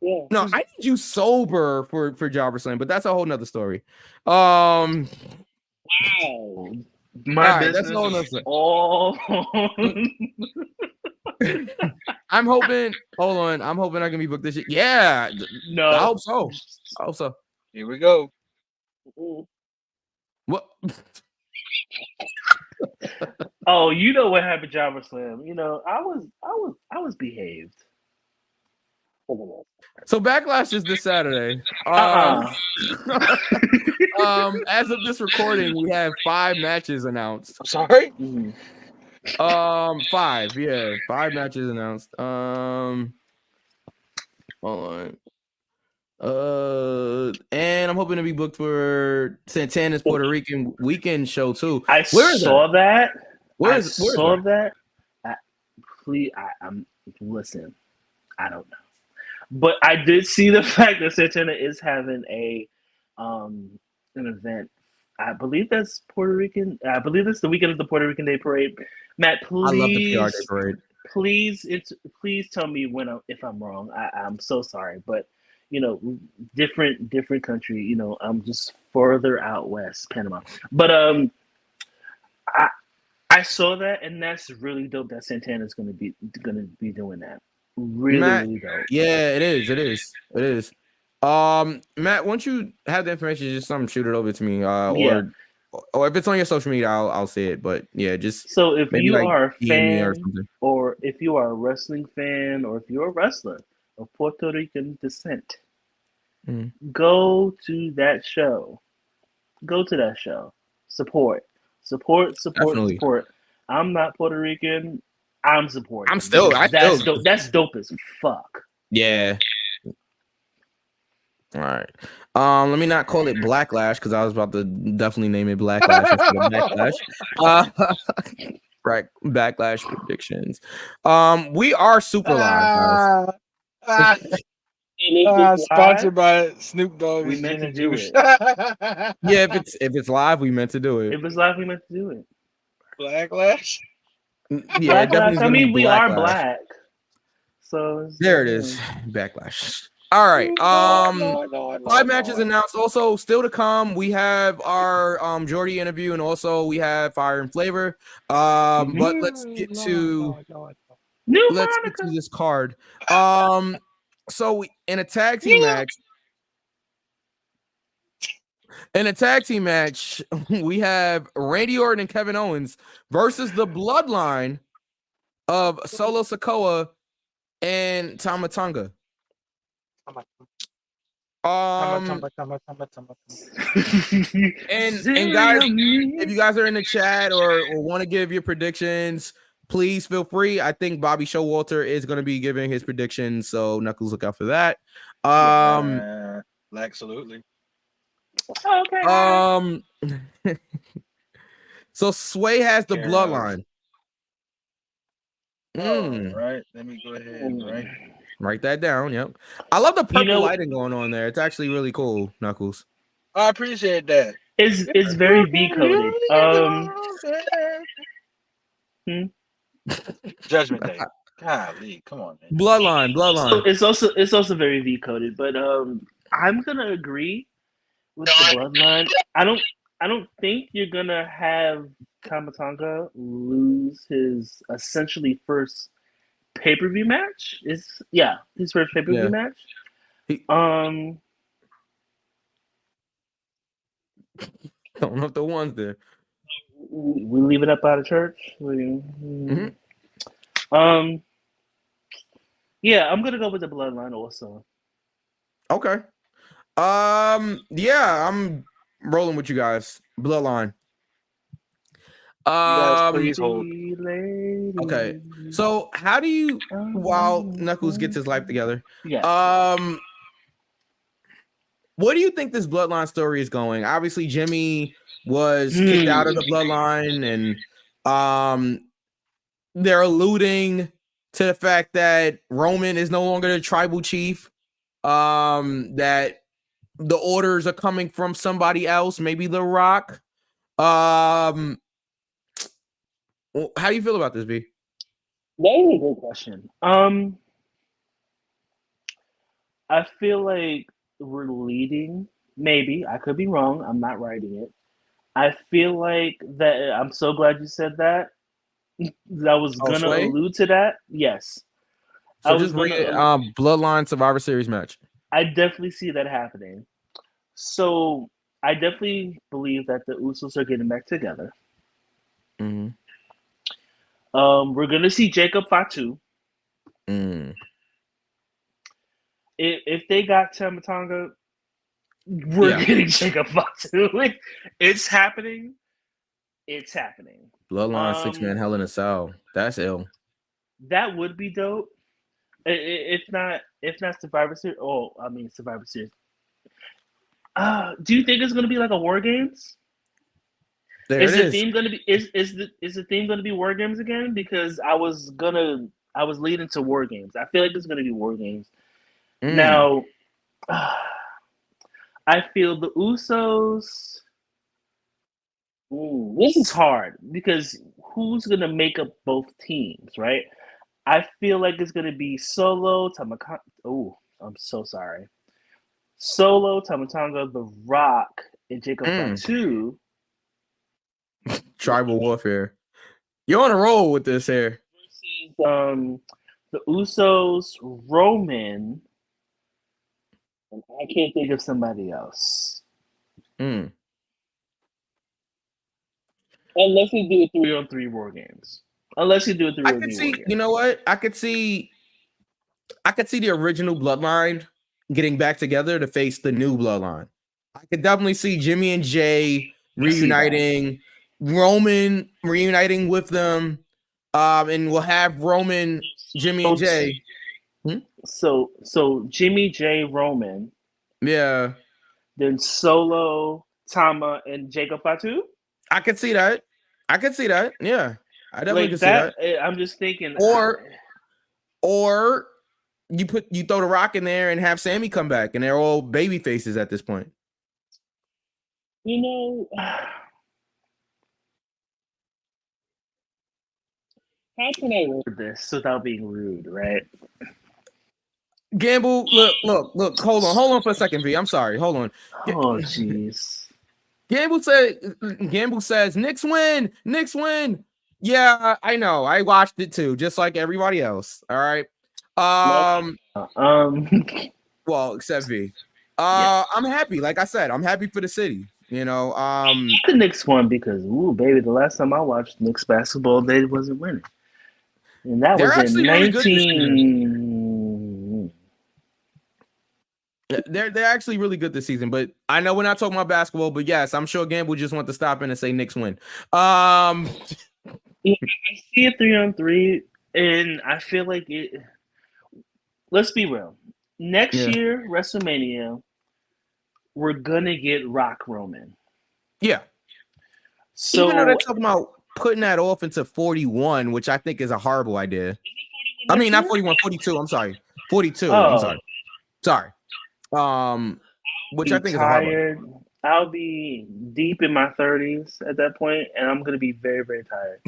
[SPEAKER 5] Yeah.
[SPEAKER 1] No, I need you sober for Jobber Slam, but that's a whole nother story. Wow.
[SPEAKER 5] My business is all.
[SPEAKER 1] I'm hoping. Hold on. I'm hoping I can be booked this year. Yeah.
[SPEAKER 5] No.
[SPEAKER 1] I hope so.
[SPEAKER 7] Here we go.
[SPEAKER 1] What?
[SPEAKER 5] Oh, you know what happened, Jobber Slam? I was behaved.
[SPEAKER 1] So Backlash is this Saturday. As of this recording, we have 5 matches announced.
[SPEAKER 7] I'm sorry.
[SPEAKER 1] 5. Yeah, 5 matches announced. Hold on. And I'm hoping to be booked for Santana's Puerto Rican weekend show too.
[SPEAKER 5] I saw that.
[SPEAKER 1] Where is
[SPEAKER 5] that? Please, listen. I don't know. But I did see the fact that Santana is having an event. I believe that's Puerto Rican. I believe that's the weekend of the Puerto Rican Day Parade. Matt, please.
[SPEAKER 1] I love the PR Day Parade.
[SPEAKER 5] please tell me if I'm wrong. I'm so sorry, but you know, different country. You know, I'm just further out west, Panama. But I I saw that, and that's really dope. That Santana's gonna be doing that. Really,
[SPEAKER 1] Matt,
[SPEAKER 5] really dope.
[SPEAKER 1] yeah, it is. It is. It is. Matt, once you have the information, just shoot it over to me.
[SPEAKER 5] Yeah.
[SPEAKER 1] Or if it's on your social media, I'll say it. But yeah, just
[SPEAKER 5] So if
[SPEAKER 1] maybe
[SPEAKER 5] you
[SPEAKER 1] like
[SPEAKER 5] are a
[SPEAKER 1] DM me or
[SPEAKER 5] fan,
[SPEAKER 1] something.
[SPEAKER 5] or if you are a wrestling fan, or if you're a wrestler of Puerto Rican descent,
[SPEAKER 1] Mhm.
[SPEAKER 5] go to that show. Go to that show. Support. Support, support,
[SPEAKER 1] Definitely.
[SPEAKER 5] support. I'm not Puerto Rican. I'm supporting.
[SPEAKER 1] I still
[SPEAKER 5] That's dope. That's dope as fuck.
[SPEAKER 1] yeah. All right. Let me not call it Blacklash because I was about to definitely name it Blacklash instead of Backlash. Right, Backlash predictions. We are super live, guys.
[SPEAKER 7] Sponsored by Snoop Dogg.
[SPEAKER 5] We meant to do it.
[SPEAKER 1] Yeah, if it's live, we meant to do it.
[SPEAKER 5] It was like we meant to do it.
[SPEAKER 7] Blacklash.
[SPEAKER 1] Yeah, it definitely
[SPEAKER 5] Backlash.
[SPEAKER 1] is
[SPEAKER 5] I
[SPEAKER 1] gonna
[SPEAKER 5] mean,
[SPEAKER 1] be
[SPEAKER 5] we are
[SPEAKER 1] Blacklash.
[SPEAKER 5] black. So
[SPEAKER 1] There it is. Backlash. All right. 5 matches announced. Also, still to come, we have our Jordy interview, and also we have Fire and Flavor. But let's get to this card. So in a tag team match. In a tag team match, we have Randy Orton and Kevin Owens versus the Bloodline of Solo Sikoa and Tama Tonga. And guys, if you guys are in the chat or want to give your predictions, please feel free. I think Bobby Showalter is going to be giving his predictions, so Knuckles, look out for that.
[SPEAKER 7] Absolutely.
[SPEAKER 5] Okay.
[SPEAKER 1] So Sway has the Bloodline.
[SPEAKER 7] Right. Let me go ahead and
[SPEAKER 1] write that down. Yep. I love the purple lighting going on there. It's actually really cool, Knuckles.
[SPEAKER 7] I appreciate that.
[SPEAKER 5] It's very V coded.
[SPEAKER 7] Judgment Day. Golly, come on, man.
[SPEAKER 1] Bloodline.
[SPEAKER 5] So it's also very V coded, but I'm gonna agree with the Bloodline. I don't think you're gonna have Tama Tonga lose his essentially first pay-per-view match. His first pay-per-view match.
[SPEAKER 1] Don't know if the one's there.
[SPEAKER 5] We leave it up out of church. Yeah, I'm gonna go with the Bloodline also.
[SPEAKER 1] Okay. Yeah, I'm rolling with you guys. Bloodline.
[SPEAKER 7] Please hold.
[SPEAKER 1] Okay. So how do you, while Knuckles gets his life together, what do you think this Bloodline story is going? Obviously, Jimmy was kicked out of the Bloodline, and they're alluding to the fact that Roman is no longer the tribal chief. That the orders are coming from somebody else, maybe The Rock. How do you feel about this, B?
[SPEAKER 5] That is a good question. I feel like we're leading. Maybe I could be wrong. I'm not writing it. I feel like that. I'm so glad you said that. I was gonna allude to that. Yes.
[SPEAKER 1] So just read Bloodline Survivor Series match.
[SPEAKER 5] I definitely see that happening. So I definitely believe that the Usos are getting back together.
[SPEAKER 1] Mm-hmm.
[SPEAKER 5] We're gonna see Jacob Fatu. If they got Tama Tonga, we're getting Jacob Fatu. It's happening. It's happening.
[SPEAKER 1] Bloodline 6-man Hell in a Cell. That's ill.
[SPEAKER 5] That would be dope. If not Survivor Series. Survivor Series. Do you think it's gonna be like a War Games? Is the theme gonna be War Games again? Because I was leading to War Games. I feel like it's gonna be War Games. Now, I feel the Usos. This is hard because who's gonna make up both teams, right? I feel like it's gonna be Solo, Tamakana. Oh, I'm so sorry. Solo, Tamatanga, The Rock, and Jacob Fatu.
[SPEAKER 1] Tribal warfare. You're on a roll with this here.
[SPEAKER 5] Versus the Usos, Roman, and I can't think of somebody else.
[SPEAKER 1] Mm.
[SPEAKER 5] Unless they do a 3-on-3 war games. Unless you do a 3-on-3
[SPEAKER 1] I
[SPEAKER 5] war
[SPEAKER 1] could see,
[SPEAKER 5] games.
[SPEAKER 1] you know what? I could see the original bloodline getting back together to face the new bloodline. I could definitely see Jimmy and Jay reuniting, Roman reuniting with them, and we'll have Roman, Jimmy, and Jay.
[SPEAKER 5] So Jimmy, Jay, Roman.
[SPEAKER 1] Yeah.
[SPEAKER 5] Then Solo, Tama, and Jacob Fatu.
[SPEAKER 1] I could see that. Yeah, I definitely could see that.
[SPEAKER 5] I'm just thinking,
[SPEAKER 1] or you throw the Rock in there and have Sammy come back, and they're all baby faces at this point.
[SPEAKER 5] You know, how can I word this without being rude, right?
[SPEAKER 1] Gamble, look. Hold on for a second, V. I'm sorry. Hold on.
[SPEAKER 5] Oh, jeez.
[SPEAKER 1] Gamble says, Knicks win. Yeah, I know. I watched it too, just like everybody else. All right. Well, except V. I'm happy. Like I said, I'm happy for the city. You know,
[SPEAKER 5] the Knicks won because, baby, the last time I watched Knicks basketball, they wasn't winning, and that was in 19.
[SPEAKER 1] They're actually really good this season, but I know we're not talking about basketball. But yes, I'm sure Gamble just want to stop in and say Knicks win.
[SPEAKER 5] Yeah, I see a 3-on-3, and I feel like it. Let's be real. Next year, WrestleMania, we're gonna get Rock Roman.
[SPEAKER 1] Yeah. So even though they're talking about putting that off into 41, which I think is a horrible idea. I mean, not 41, 42. I'm sorry, 42. I'm sorry. Which I think is a horrible.
[SPEAKER 5] I'll be deep in my 30s at that point, and I'm gonna be very, very tired.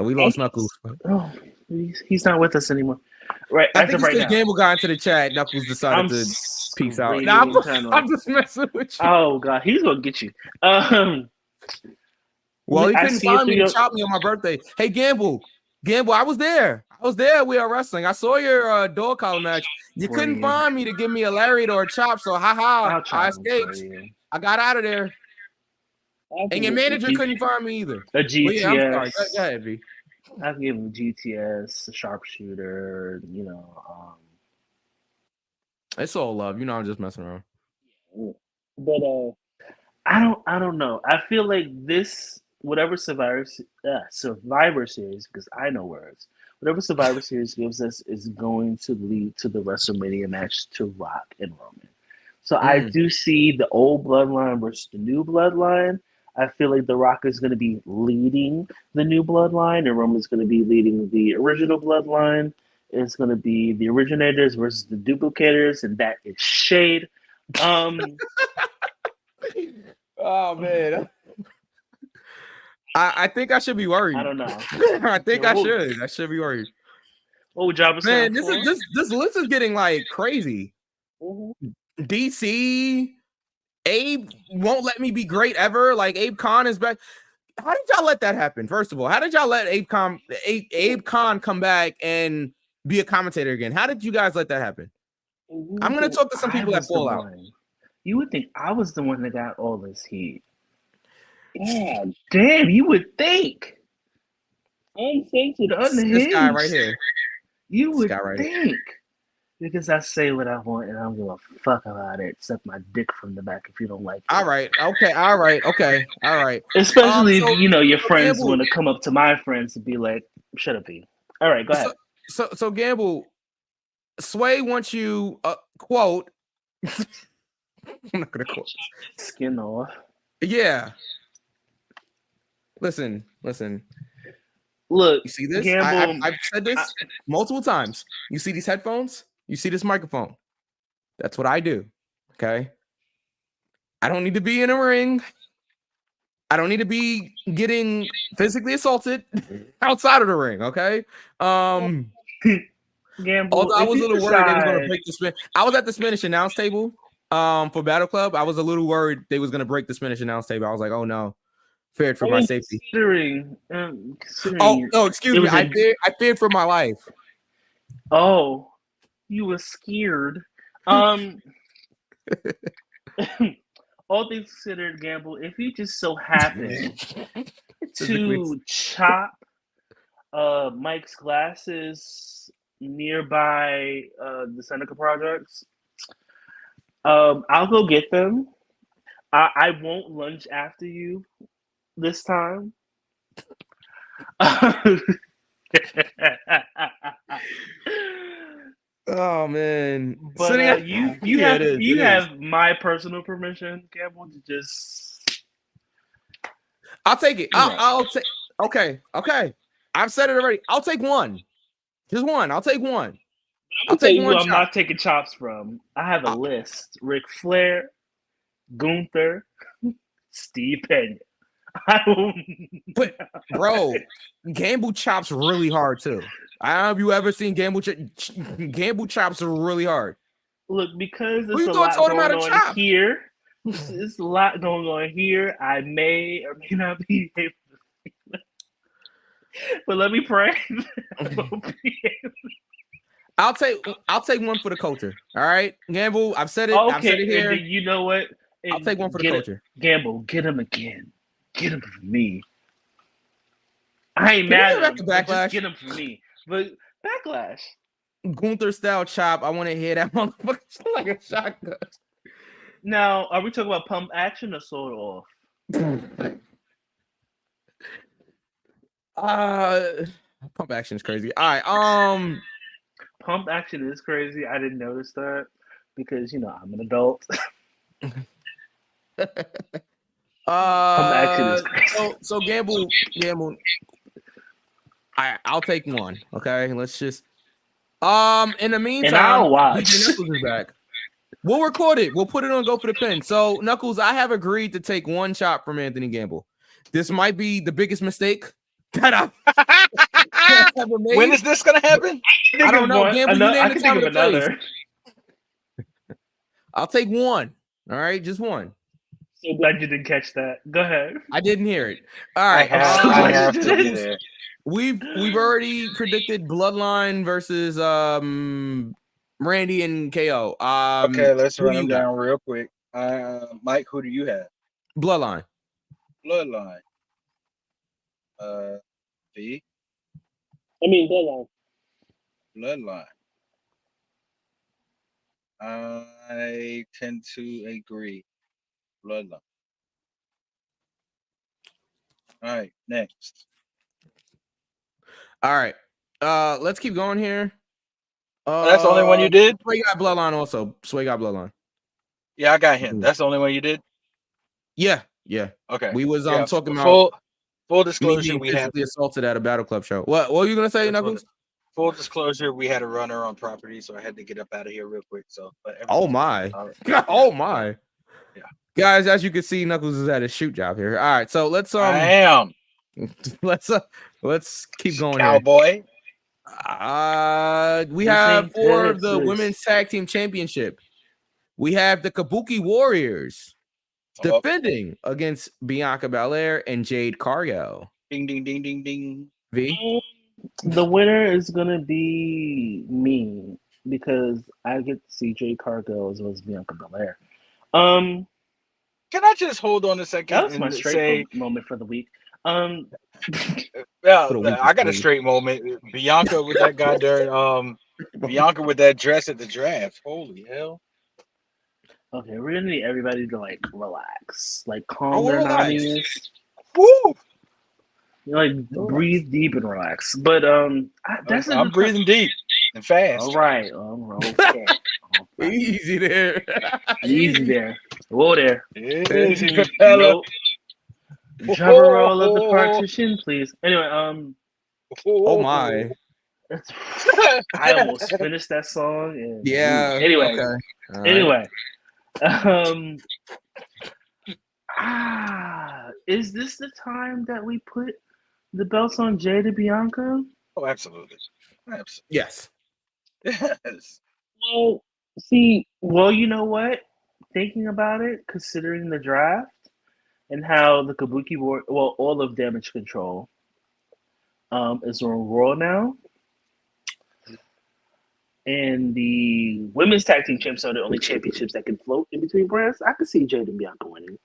[SPEAKER 1] We lost Knuckles.
[SPEAKER 5] Oh, he's not with us anymore. Right.
[SPEAKER 1] I think it's Gamble got into the chat. Knuckles decided to peace out. Nah, I'm just messing with you.
[SPEAKER 5] Oh God, he's gonna get you.
[SPEAKER 1] Well, he couldn't find me to chop me on my birthday. Hey, Gamble, I was there. We are wrestling. I saw your dog collar match. You couldn't find me to give me a lariat or a chop, so I escaped. I got out of there. And your manager couldn't find me either.
[SPEAKER 5] A GTS.
[SPEAKER 1] Yeah, I'm sorry. Go ahead, V.
[SPEAKER 5] I've given GTS, a sharpshooter,
[SPEAKER 1] It's all love. You know, I'm just messing around.
[SPEAKER 5] But I don't know. I feel like this, whatever Survivor Series, because I know words, whatever Survivor Series gives us is going to lead to the WrestleMania match to Rock and Roman. So I do see the old bloodline versus the new bloodline. I feel like The Rock is going to be leading the new bloodline, and Roman's going to be leading the original bloodline. It's going to be the originators versus the duplicators, and that is shade.
[SPEAKER 1] Oh man, I think I should be worried.
[SPEAKER 5] I don't know.
[SPEAKER 1] I think I should. I should be worried.
[SPEAKER 5] What would job?
[SPEAKER 1] Man, this list is getting like crazy. DC. Abe won't let me be great ever. Like Abe Khan is back. How did y'all let that happen? First of all, how did y'all let Abe Khan come back and be a commentator again? How did you guys let that happen? I'm gonna talk to some people that fall out.
[SPEAKER 5] You would think I was the one that got all this heat. Yeah, damn, you would think. Uncensored, unhinged.
[SPEAKER 1] This guy right here.
[SPEAKER 5] You would think. Because I say what I want and I don't give a fuck about it. Suck my dick from the back if you don't like it.
[SPEAKER 1] All right.
[SPEAKER 5] Especially if your friends want to come up to my friends and be like, "Shut up, P." All right, go ahead.
[SPEAKER 1] So Gamble, Sway wants you quote. I'm not gonna quote.
[SPEAKER 5] Skin off.
[SPEAKER 1] Yeah. Listen.
[SPEAKER 5] Look,
[SPEAKER 1] you see this?
[SPEAKER 5] Gamble,
[SPEAKER 1] I've said this multiple times. You see these headphones? You see this microphone? That's what I do. Okay. I don't need to be in a ring. I don't need to be getting physically assaulted outside of the ring. Okay.
[SPEAKER 5] Gamble.
[SPEAKER 1] Although I
[SPEAKER 5] if
[SPEAKER 1] was a
[SPEAKER 5] you
[SPEAKER 1] little worried they was gonna
[SPEAKER 5] decide-
[SPEAKER 1] break the spin. I was at the Spanish announce table for Battle Club. I was a little worried they was gonna break the Spanish announce table. I was like, oh no, feared for
[SPEAKER 5] I
[SPEAKER 1] my
[SPEAKER 5] mean,
[SPEAKER 1] safety.
[SPEAKER 5] Considering
[SPEAKER 1] Oh no, excuse
[SPEAKER 5] it
[SPEAKER 1] me.
[SPEAKER 5] was
[SPEAKER 1] I feared for my life.
[SPEAKER 5] Oh, you were scared. All things considered, Gamble, if you just so happen to chop Mike's glasses nearby the Seneca Projects, I'll go get them. I won't lunge after you this time.
[SPEAKER 1] Oh man.
[SPEAKER 5] But
[SPEAKER 1] So, yeah,
[SPEAKER 5] you
[SPEAKER 1] yeah, it is.
[SPEAKER 5] have my personal permission, Gamble, to just
[SPEAKER 1] I'll take it. I'll take. Okay. I've said it already. I'll take one. Just one. I'll take one. I'll take one.
[SPEAKER 5] I'm not taking chops from. I have a list: Ric Flair, Gunther, Steve Pena.
[SPEAKER 1] But bro, Gamble chops really hard too. I don't know if you ever seen Gamble. Gamble chops are really hard.
[SPEAKER 5] Look, because
[SPEAKER 1] Who
[SPEAKER 5] there's
[SPEAKER 1] you
[SPEAKER 5] a
[SPEAKER 1] thought
[SPEAKER 5] lot
[SPEAKER 1] told him how
[SPEAKER 5] going
[SPEAKER 1] to
[SPEAKER 5] on
[SPEAKER 1] chop?
[SPEAKER 5] here. There's a lot going on here. I may or may not be able to. But let me pray.
[SPEAKER 1] I'll take one for the culture. All right, Gamble. I've said it.
[SPEAKER 5] Okay,
[SPEAKER 1] I've said it here.
[SPEAKER 5] and then you know what?
[SPEAKER 1] I'll take one for the culture.
[SPEAKER 5] Gamble, get him again. Get him for me. I ain't
[SPEAKER 1] Can we
[SPEAKER 5] mad
[SPEAKER 1] go back
[SPEAKER 5] at
[SPEAKER 1] to
[SPEAKER 5] him. But
[SPEAKER 1] Backlash?
[SPEAKER 5] just get him for me. But Backlash.
[SPEAKER 1] Gunther style chop. I want to hear that motherfucker like a shotgun.
[SPEAKER 5] Now, are we talking about pump action or sword off?
[SPEAKER 1] Pump action is crazy. All right.
[SPEAKER 5] Pump action is crazy. I didn't notice that because I'm an adult. Pump action is crazy.
[SPEAKER 1] So Gamble. I'll take one. Okay, let's just. In the meantime,
[SPEAKER 5] And I'll watch.
[SPEAKER 1] DJ Knuckles is back. We'll record it. We'll put it on Go for the Pin. So Knuckles, I have agreed to take one chop from Anthony Gamble. This might be the biggest mistake that I've ever made.
[SPEAKER 7] When is this gonna happen?
[SPEAKER 1] I don't know. Gamble, you
[SPEAKER 5] I
[SPEAKER 1] name
[SPEAKER 5] can
[SPEAKER 1] the
[SPEAKER 5] think
[SPEAKER 1] time
[SPEAKER 5] of
[SPEAKER 1] and the place.
[SPEAKER 5] another.
[SPEAKER 1] I'll take one. All right, just one.
[SPEAKER 5] So glad you didn't catch that. Go ahead.
[SPEAKER 1] I didn't hear it. All right.
[SPEAKER 7] I have to be there.
[SPEAKER 1] We've already predicted Bloodline versus Randy and KO.
[SPEAKER 7] Okay, let's
[SPEAKER 1] who do
[SPEAKER 7] run
[SPEAKER 1] you
[SPEAKER 7] them
[SPEAKER 1] got?
[SPEAKER 7] down real quick. Mike, who do you have?
[SPEAKER 1] Bloodline.
[SPEAKER 7] Bloodline. V.
[SPEAKER 5] Bloodline.
[SPEAKER 7] Bloodline. I tend to agree. Bloodline. All right, next.
[SPEAKER 1] All right. Let's keep going here.
[SPEAKER 7] That's the only one you did?
[SPEAKER 1] Sway got Bloodline also. Sway got Bloodline.
[SPEAKER 7] Yeah, I got him. That's the only one you did?
[SPEAKER 1] Yeah.
[SPEAKER 7] Okay.
[SPEAKER 1] We was
[SPEAKER 7] Yeah,
[SPEAKER 1] talking about
[SPEAKER 7] full
[SPEAKER 1] me
[SPEAKER 7] disclosure,
[SPEAKER 1] being
[SPEAKER 7] we had
[SPEAKER 1] physically assaulted at a Battle Club show. What were you gonna say, Knuckles?
[SPEAKER 7] full disclosure, we had a runner on property, so I had to get up out of here real quick. So but
[SPEAKER 1] Oh my.
[SPEAKER 7] right.
[SPEAKER 1] Oh my.
[SPEAKER 7] Yeah.
[SPEAKER 1] Guys, as you can see, Knuckles is at a shoot job here. All right, so let's
[SPEAKER 7] I am
[SPEAKER 1] let's keep going here.
[SPEAKER 7] cowboy.
[SPEAKER 1] We
[SPEAKER 5] This
[SPEAKER 1] have
[SPEAKER 5] ain't
[SPEAKER 1] for the
[SPEAKER 5] Texas.
[SPEAKER 1] Women's Tag Team Championship. We have the Kabuki Warriors
[SPEAKER 7] Oh,
[SPEAKER 1] defending against Bianca Belair and Jade Cargill.
[SPEAKER 7] ding ding ding ding ding.
[SPEAKER 1] V.
[SPEAKER 5] The winner is gonna be me because I get to see Jade Cargill as well as Bianca Belair.
[SPEAKER 7] Can I just hold on a second
[SPEAKER 5] That was my
[SPEAKER 7] and
[SPEAKER 5] straight
[SPEAKER 7] say,
[SPEAKER 5] moment for the week.
[SPEAKER 7] yeah,
[SPEAKER 1] For the week
[SPEAKER 7] I got a
[SPEAKER 1] is
[SPEAKER 7] straight moment. Bianca with that goddamn Bianca with that dress at the draft. Holy hell.
[SPEAKER 5] Okay, we're gonna need everybody to like relax, like calm
[SPEAKER 1] we're
[SPEAKER 5] their
[SPEAKER 1] relaxed.
[SPEAKER 5] nonnies.
[SPEAKER 7] Woo!
[SPEAKER 5] Like breathe deep and relax. But that's
[SPEAKER 7] I'm breathing deep and fast.
[SPEAKER 5] All right. Okay.
[SPEAKER 1] Easy there.
[SPEAKER 5] Easy there. Whoa there.
[SPEAKER 7] Easy,
[SPEAKER 5] You
[SPEAKER 7] fella.
[SPEAKER 5] know, drum roll of the partition, please. Anyway,
[SPEAKER 1] Oh my.
[SPEAKER 5] I almost finished that song. And,
[SPEAKER 1] Yeah.
[SPEAKER 5] Anyway.
[SPEAKER 1] Okay. All right.
[SPEAKER 5] Anyway. Is this the time that we put the belts on Jade and Bianca?
[SPEAKER 7] Oh, absolutely.
[SPEAKER 1] Yes.
[SPEAKER 7] Yes.
[SPEAKER 5] Well, you know what? Thinking about it, considering the draft and how the Kabuki board, well, all of Damage Control, is on Raw now, and the women's tag team champs are the only championships that can float in between brands. I could see Jade and Bianca winning.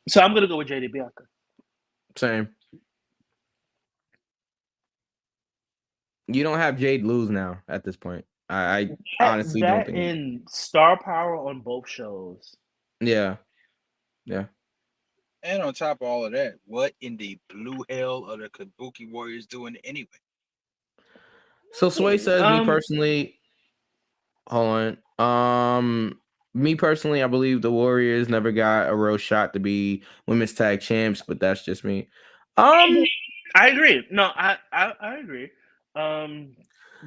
[SPEAKER 5] So I'm gonna go with Jade and Bianca.
[SPEAKER 1] Same. You don't have Jade lose now at this point. I honestly don't think.
[SPEAKER 5] In star power on both shows.
[SPEAKER 1] Yeah.
[SPEAKER 7] And on top of all of that, what in the blue hell are the Kabuki Warriors doing anyway?
[SPEAKER 1] So Sway says, me personally, hold on. Me personally, I believe the Warriors never got a real shot to be women's tag champs, but that's just me.
[SPEAKER 5] I agree. No, I agree.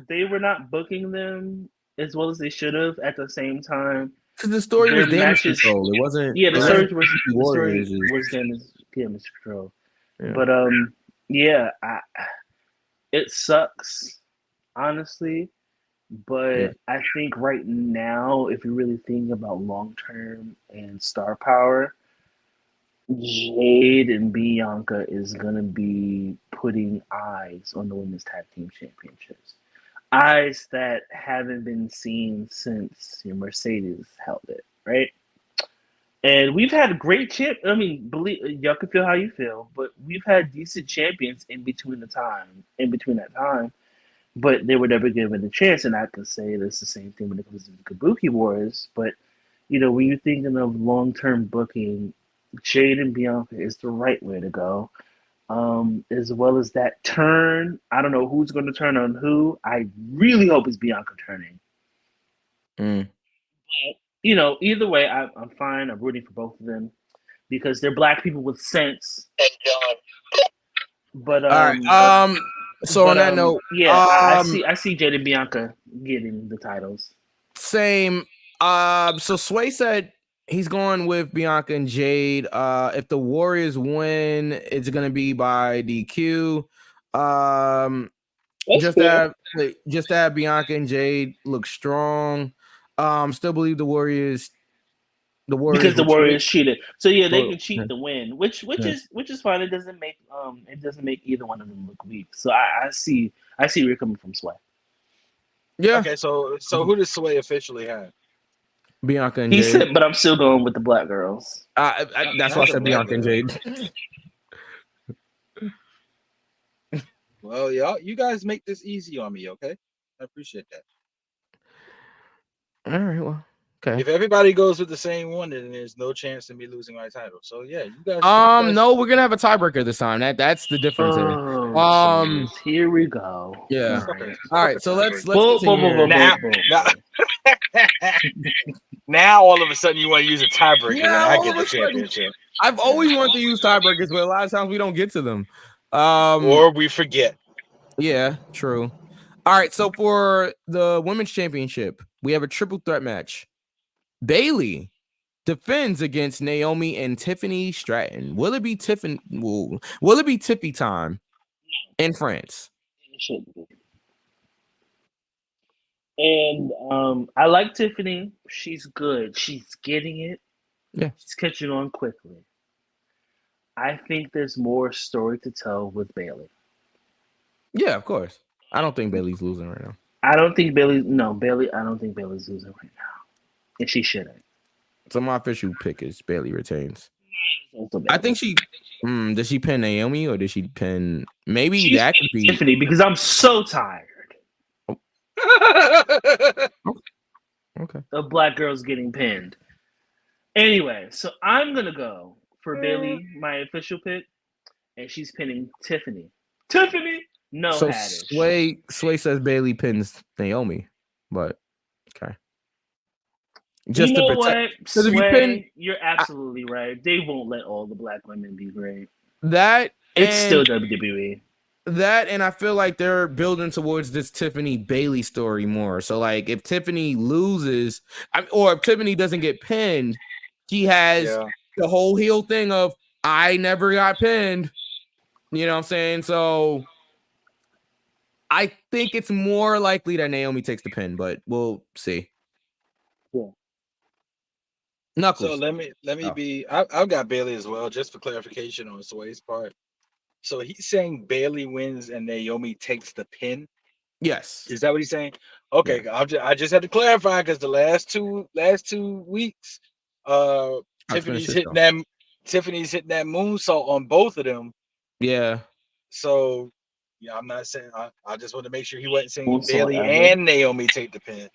[SPEAKER 5] They were not booking them as well as they should have at the same time.
[SPEAKER 1] Because the story was Damage Control. It wasn't.
[SPEAKER 5] Yeah, the story was Damage Control.
[SPEAKER 1] Yeah.
[SPEAKER 5] But yeah, it sucks, honestly. But I think right now, if you're really thinking about long term and star power, Jade and Bianca is gonna be putting eyes on the women's tag team championships. Eyes that haven't been seen since Mercedes held it, right? And we've had great I mean, believe y'all can feel how you feel, but we've had decent champions in between that time, but they were never given a chance. And I can say that's the same thing when it comes to the Kabuki Wars. But when you're thinking of long-term booking, Jade and Bianca is the right way to go. As well as that turn. I don't know who's going to turn on who. I really hope it's Bianca turning. But, either way, I'm fine. I'm rooting for both of them because they're black people with sense. But
[SPEAKER 1] all right. So on that note,
[SPEAKER 5] I see Jade and Bianca getting the titles.
[SPEAKER 1] Same. So Sway said he's going with Bianca and Jade. If the Warriors win, it's gonna be by DQ. Just to have Bianca and Jade look strong. Still believe the Warriors.
[SPEAKER 5] Because the Warriors cheated. So yeah, they can cheat to win, which is fine. It doesn't make either one of them look weak. So I see where you're coming from, Sway.
[SPEAKER 1] Yeah.
[SPEAKER 7] Okay, so who does Sway officially have?
[SPEAKER 1] Bianca and
[SPEAKER 5] He
[SPEAKER 1] Jade.
[SPEAKER 5] said, but I'm still going with the black girls.
[SPEAKER 1] That's why I said Bianca and Jade.
[SPEAKER 7] Well, you guys make this easy on me, okay? I appreciate that.
[SPEAKER 1] All right, well, okay.
[SPEAKER 7] If everybody goes with the same one, then there's no chance of me losing my title. So yeah, you guys.
[SPEAKER 1] No, we're gonna have a tiebreaker this time. That's the difference.
[SPEAKER 5] Here we go.
[SPEAKER 1] Yeah. All right, so let's
[SPEAKER 7] now all of a sudden you want to use a tiebreaker.
[SPEAKER 1] Yeah,
[SPEAKER 7] I get the championship.
[SPEAKER 1] I've always wanted to use tiebreakers, but a lot of times we don't get to them.
[SPEAKER 7] Or we forget.
[SPEAKER 1] Yeah, true. All right, so for the women's championship, we have a triple threat match. Bayley defends against Naomi and Tiffany Stratton. Will it be Tiffany? Will it be Tiffy time in France?
[SPEAKER 5] It shouldn't be. And I like Tiffany. She's good. She's getting it.
[SPEAKER 1] Yeah.
[SPEAKER 5] She's catching on quickly. I think there's more story to tell with Bayley.
[SPEAKER 1] Yeah, of course. I don't think Bayley's losing right now.
[SPEAKER 5] I don't think Bayley's losing right now. And she shouldn't.
[SPEAKER 1] So my official pick is Bayley retains. I think she does she pin Naomi or does she pin that could be
[SPEAKER 5] Tiffany because I'm so tired.
[SPEAKER 1] Okay.
[SPEAKER 5] Of black girls getting pinned. Anyway, so I'm gonna go for Bayley, my official pick, and she's pinning Tiffany. No,
[SPEAKER 1] so
[SPEAKER 5] Haddish.
[SPEAKER 1] Sway says Bayley pins Naomi, but okay. Just
[SPEAKER 5] you know
[SPEAKER 1] to protect.
[SPEAKER 5] What? Sway,
[SPEAKER 1] if you pin,
[SPEAKER 5] you're absolutely right. They won't let all the black women be great.
[SPEAKER 1] It's
[SPEAKER 5] still WWE.
[SPEAKER 1] That and I feel like they're building towards this Tiffany Bayley story more. So like if Tiffany loses, or if Tiffany doesn't get pinned, she has the whole heel thing of I never got pinned. You know what I'm saying? So I think it's more likely that Naomi takes the pin, but we'll see.
[SPEAKER 5] Yeah.
[SPEAKER 1] Knuckles.
[SPEAKER 7] So let me be. I've got Bailey as well, just for clarification on Sway's part. So he's saying Bailey wins and Naomi takes the pin.
[SPEAKER 1] Yes.
[SPEAKER 7] Is that what he's saying? Okay,
[SPEAKER 1] Yeah.
[SPEAKER 7] I just had to clarify because the last two weeks, Tiffany's hitting that moonsault on both of them.
[SPEAKER 1] Yeah.
[SPEAKER 7] So yeah, I'm not saying. I just want to make sure he wasn't saying
[SPEAKER 5] Moonsault
[SPEAKER 7] Bailey
[SPEAKER 5] ever.
[SPEAKER 7] and Naomi take the pin.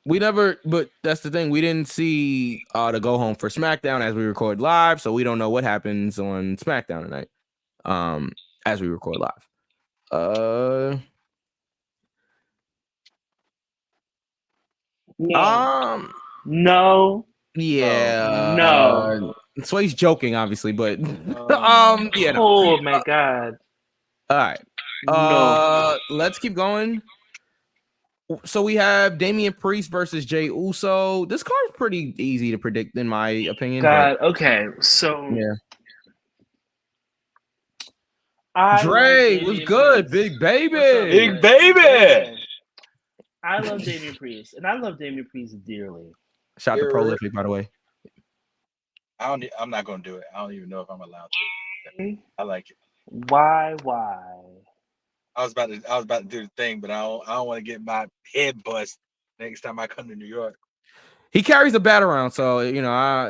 [SPEAKER 1] We never, but that's the thing. We didn't see the go home for SmackDown as we record live, so we don't know what happens on SmackDown tonight. As we record live.
[SPEAKER 5] No.
[SPEAKER 1] Yeah.
[SPEAKER 5] No.
[SPEAKER 1] So he's joking, obviously, but yeah. No.
[SPEAKER 5] Oh my God.
[SPEAKER 1] All right.
[SPEAKER 5] No.
[SPEAKER 1] Let's keep going. So we have Damian Priest versus Jey Uso. This card's pretty easy to predict, in my opinion.
[SPEAKER 5] God. Okay. So.
[SPEAKER 1] Yeah.
[SPEAKER 5] Dre
[SPEAKER 1] was good, big baby.
[SPEAKER 7] Big baby.
[SPEAKER 5] I love Damian Priest, and I love Damian Priest dearly.
[SPEAKER 1] Shout out to Prolific, by the way.
[SPEAKER 7] I'm not gonna do it. I don't even know if I'm allowed to. I like it.
[SPEAKER 5] Why?
[SPEAKER 7] I was about to do the thing, but I don't want to get my head bust next time I come to New York.
[SPEAKER 1] He carries a bat around, so you know.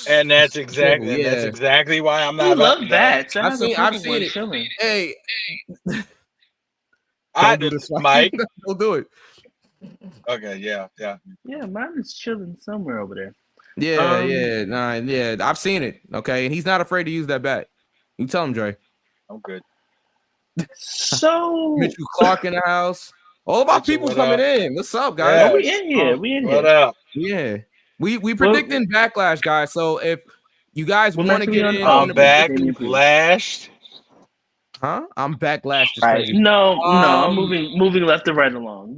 [SPEAKER 7] And that's exactly why I'm not.
[SPEAKER 5] We love bats.
[SPEAKER 1] I've seen it.
[SPEAKER 5] Chilling.
[SPEAKER 1] Hey,
[SPEAKER 7] I do this, Mike.
[SPEAKER 1] Don't do it.
[SPEAKER 7] Okay, yeah.
[SPEAKER 5] Yeah, mine is chilling somewhere over there.
[SPEAKER 1] Yeah. I've seen it. Okay, and he's not afraid to use that bat. You tell him, Dre.
[SPEAKER 7] I'm good.
[SPEAKER 5] So
[SPEAKER 1] Mitchell Clark in the house. All of our people coming in. What's up, guys?
[SPEAKER 5] Yeah. We in here.
[SPEAKER 7] What up?
[SPEAKER 1] Yeah. We predicting Backlash, guys. So if you guys want to get in,
[SPEAKER 7] I'm Backlash.
[SPEAKER 1] Huh? I'm Backlash.
[SPEAKER 5] Right. No, I'm moving left and right along.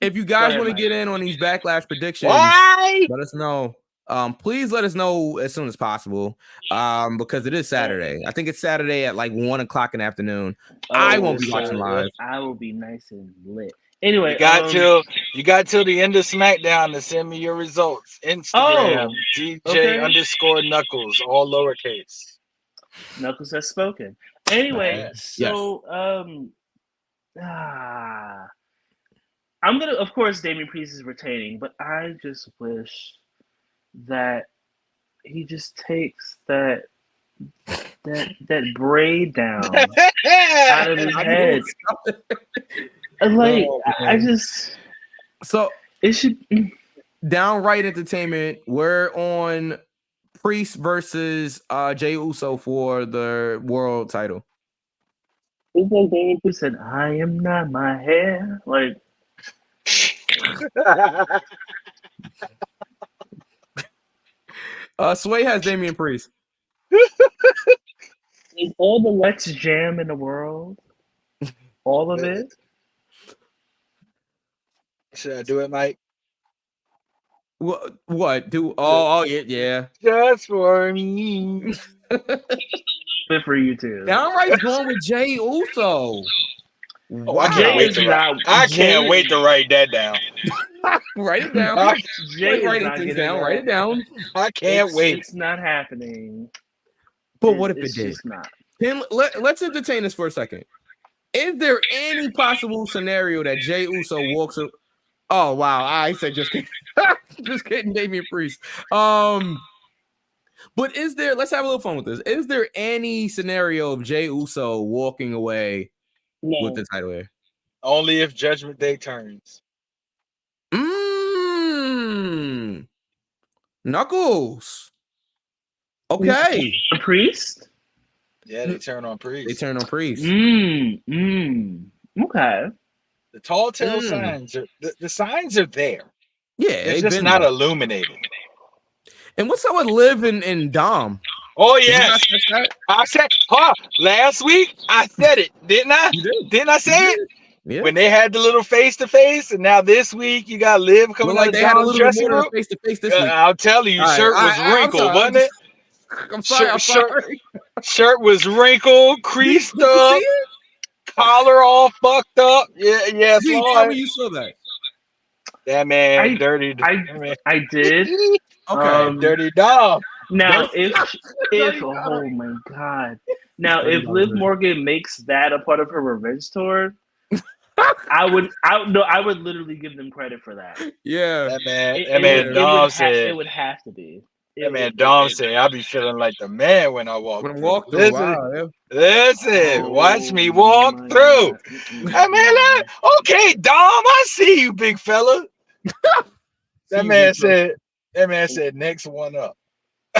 [SPEAKER 1] If you guys want to get in on these Backlash predictions, let us know. Please let us know as soon as possible. Because it is Saturday. I think it's Saturday at like 1:00 in the afternoon. I won't be watching live.
[SPEAKER 5] I will be nice and lit. Anyway,
[SPEAKER 7] you got till the end of SmackDown to send me your results. Instagram DJ_Knuckles, all lowercase.
[SPEAKER 5] Knuckles has spoken. Anyway, so I'm gonna, of course, Damian Priest is retaining, but I just wish that he just takes that braid down out of his head. Like,
[SPEAKER 1] so
[SPEAKER 5] it should.
[SPEAKER 1] Downright Entertainment. We're on Priest versus Jey Uso for the world title.
[SPEAKER 5] Damian Priest said, "I am not my hair." Like.
[SPEAKER 1] Sway has Damian Priest.
[SPEAKER 5] Is all the Lex Jam in the world? All of it?
[SPEAKER 7] Should I do it, Mike?
[SPEAKER 1] What? Yeah.
[SPEAKER 7] Just for me.
[SPEAKER 5] Good for you too.
[SPEAKER 1] Downright's going with Jey Uso.
[SPEAKER 7] Oh, I can't wait to write that down.
[SPEAKER 1] Write it down. Write it down.
[SPEAKER 7] I can't wait.
[SPEAKER 5] It's not happening.
[SPEAKER 1] But what if it did?
[SPEAKER 5] Just not.
[SPEAKER 1] Then let's entertain this for a second. Is there any possible scenario that Jey Uso walks up? Oh wow! I said just kidding. Just kidding, Damian Priest. But is there? Let's have a little fun with this. Is there any scenario of Jey Uso walking away with the title here?
[SPEAKER 7] Only if Judgment Day turns.
[SPEAKER 1] Knuckles. Okay.
[SPEAKER 5] The Priest?
[SPEAKER 7] Yeah, they turn on Priest.
[SPEAKER 5] Okay.
[SPEAKER 7] The tall tale signs are the signs are there.
[SPEAKER 1] Yeah,
[SPEAKER 7] it's just not illuminated.
[SPEAKER 1] And what's up with Liv and Dom?
[SPEAKER 7] Oh yes, I said last week. I said it, didn't I?
[SPEAKER 1] You did.
[SPEAKER 7] Didn't I say it?
[SPEAKER 1] Yeah.
[SPEAKER 7] When they had the little face to face, and now this week you got Liv coming
[SPEAKER 1] Look
[SPEAKER 7] out
[SPEAKER 1] like
[SPEAKER 7] of
[SPEAKER 1] they had a
[SPEAKER 7] Dom's
[SPEAKER 1] little bit
[SPEAKER 7] dressing
[SPEAKER 1] more
[SPEAKER 7] room.
[SPEAKER 1] face to face this week.
[SPEAKER 7] I'll tell you,
[SPEAKER 1] All right,
[SPEAKER 7] shirt
[SPEAKER 1] all
[SPEAKER 7] was
[SPEAKER 1] right, I'm
[SPEAKER 7] wrinkled,
[SPEAKER 1] sorry,
[SPEAKER 7] wasn't it?
[SPEAKER 1] I'm sorry. I'm sorry.
[SPEAKER 7] Shirt was wrinkled, creased
[SPEAKER 1] Did you
[SPEAKER 7] up,
[SPEAKER 1] see it?
[SPEAKER 7] collar all fucked up. Yeah, yes,
[SPEAKER 1] V,
[SPEAKER 7] Lord.
[SPEAKER 1] tell me you saw that.
[SPEAKER 7] That man, dirty.
[SPEAKER 5] I did.
[SPEAKER 1] Okay.
[SPEAKER 7] Dirty Dom.
[SPEAKER 5] Now,
[SPEAKER 1] Dirty
[SPEAKER 5] if
[SPEAKER 1] Dom.
[SPEAKER 5] oh my god, now
[SPEAKER 1] Dirty
[SPEAKER 5] if
[SPEAKER 1] Dom,
[SPEAKER 5] Liv
[SPEAKER 1] man.
[SPEAKER 5] Morgan makes that a part of her revenge tour, I would literally give them credit for that.
[SPEAKER 1] Yeah.
[SPEAKER 7] That man Dom said.
[SPEAKER 5] It would have to be.
[SPEAKER 7] That man Dom said, "I be feeling like the man when I walk
[SPEAKER 1] When I
[SPEAKER 7] through."
[SPEAKER 1] walk through,
[SPEAKER 7] Listen,
[SPEAKER 1] wow. Yeah.
[SPEAKER 7] listen, watch me walk
[SPEAKER 5] my
[SPEAKER 7] through.
[SPEAKER 5] God.
[SPEAKER 7] I mean, okay, Dom, I see you, big fella. That man said, next one up.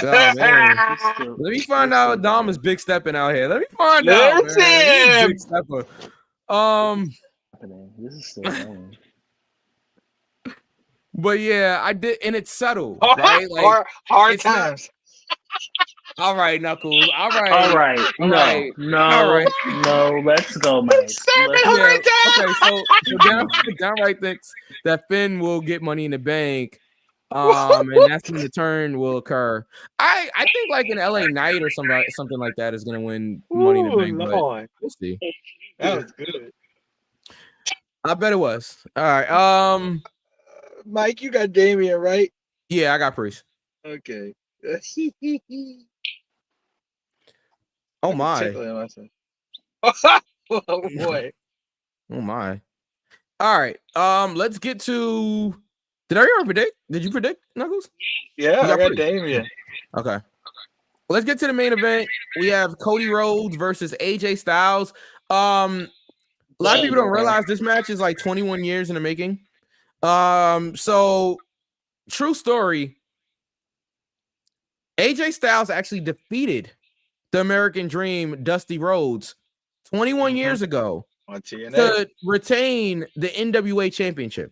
[SPEAKER 1] Oh, man.
[SPEAKER 5] Still-
[SPEAKER 1] Let me find out Dom is big stepping out here. Let me find out, man. He's a big stepper.
[SPEAKER 5] This is still going.
[SPEAKER 1] But yeah, I did, and it's subtle, right? Like
[SPEAKER 7] hard
[SPEAKER 1] it's not-
[SPEAKER 7] times.
[SPEAKER 1] all right, Knuckles. All right.
[SPEAKER 5] All right.
[SPEAKER 1] All right.
[SPEAKER 5] No.
[SPEAKER 1] All right.
[SPEAKER 5] No. Let's go, Mike. Let's
[SPEAKER 1] Yeah, okay, so Downright thinks that Finn will get Money in the Bank, and that's when the turn will occur. I think like an LA Knight or something like that is gonna win Money in the Bank, but we'll see.
[SPEAKER 7] That was good.
[SPEAKER 1] I bet it was. All right.
[SPEAKER 7] Mike, you got Damian, right?
[SPEAKER 1] Yeah, I got Priest.
[SPEAKER 7] Okay.
[SPEAKER 1] Oh my.
[SPEAKER 7] Oh boy.
[SPEAKER 1] Oh my. All right. Let's get to. Did I ever predict? Did you predict, Knuckles?
[SPEAKER 7] Yeah,
[SPEAKER 1] You
[SPEAKER 7] I got
[SPEAKER 1] Priest.
[SPEAKER 7] Damian.
[SPEAKER 1] Okay. Let's get to the main event. We have Cody Rhodes versus AJ Styles. A lot of people don't realize this match is like 21 years in the making. So true story. AJ Styles actually defeated the American Dream, Dusty Rhodes, 21 years ago
[SPEAKER 7] On TNA.
[SPEAKER 1] to retain the NWA Championship.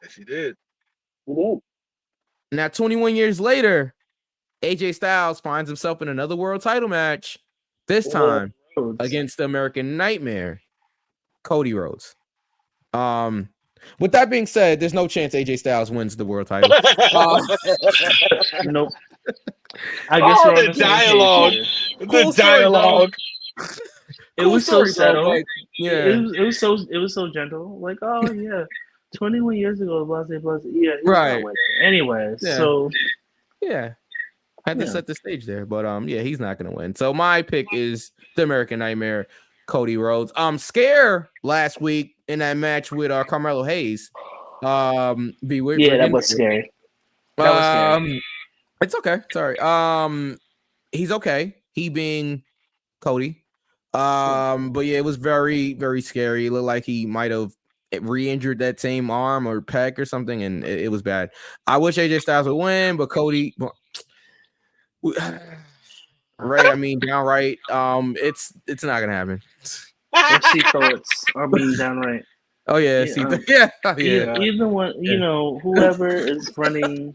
[SPEAKER 7] Yes, he did.
[SPEAKER 1] Now, 21 years later, AJ Styles finds himself in another world title match, this time against the American Nightmare, Cody Rhodes. With that being said, there's no chance AJ Styles wins the world title.
[SPEAKER 5] Nope. I guess we're on
[SPEAKER 7] the
[SPEAKER 5] the same
[SPEAKER 7] dialogue.
[SPEAKER 5] page here.
[SPEAKER 1] Cool
[SPEAKER 7] The
[SPEAKER 1] story,
[SPEAKER 7] dialogue.
[SPEAKER 5] It was so subtle.
[SPEAKER 1] Like, yeah.
[SPEAKER 5] It was so gentle. Like, oh yeah, 21 years ago, blah blah blah. Yeah, he's
[SPEAKER 1] Right.
[SPEAKER 5] not winning. Anyway,
[SPEAKER 1] Yeah.
[SPEAKER 5] so
[SPEAKER 1] Yeah. Had to
[SPEAKER 5] Yeah.
[SPEAKER 1] set the stage there, but yeah, he's not gonna win. So my pick is the American Nightmare, Cody Rhodes. Scare last week in that match with Carmelo Hayes. Be weird.
[SPEAKER 5] yeah, that was scary. That was scary.
[SPEAKER 1] It's okay. Sorry. He's okay. He being Cody. But yeah, it was very, very scary. It looked like he might have re-injured that same arm or pec or something, and it was bad. I wish AJ Styles would win, but Cody, right? I mean, downright, it's not gonna happen.
[SPEAKER 5] FC thoughts are being downright.
[SPEAKER 1] Oh yeah,
[SPEAKER 5] Yeah,
[SPEAKER 1] yeah.
[SPEAKER 5] Even when whoever is running